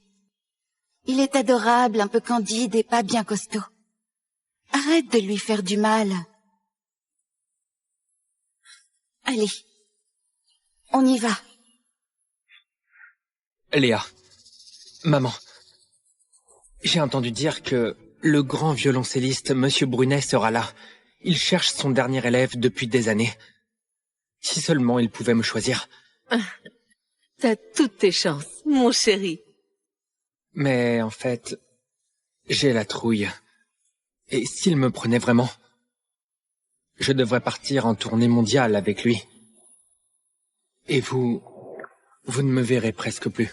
Speaker 4: Il est adorable, un peu candide et pas bien costaud. Arrête de lui faire du mal. Allez, on y va.
Speaker 13: Léa, maman, j'ai entendu dire que le grand violoncelliste Monsieur Brunet sera là. Il cherche son dernier élève depuis des années. Si seulement il pouvait me choisir.
Speaker 12: T'as toutes tes chances, mon chéri.
Speaker 13: Mais en fait, j'ai la trouille. Et s'il me prenait vraiment, je devrais partir en tournée mondiale avec lui. Et vous ne me verrez presque plus.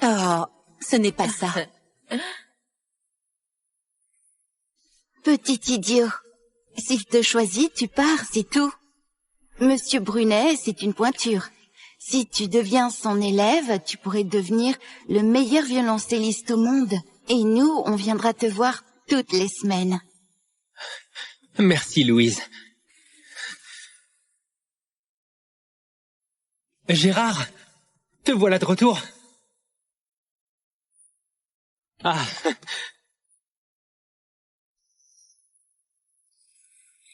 Speaker 6: Oh, ce n'est pas ça.
Speaker 4: Petit idiot. S'il te choisit, tu pars, c'est tout. Monsieur Brunet, c'est une pointure. Si tu deviens son élève, tu pourrais devenir le meilleur violoncelliste au monde. Et nous, on viendra te voir toutes les semaines.
Speaker 13: Merci, Louise. Gérard, te voilà de retour. Ah,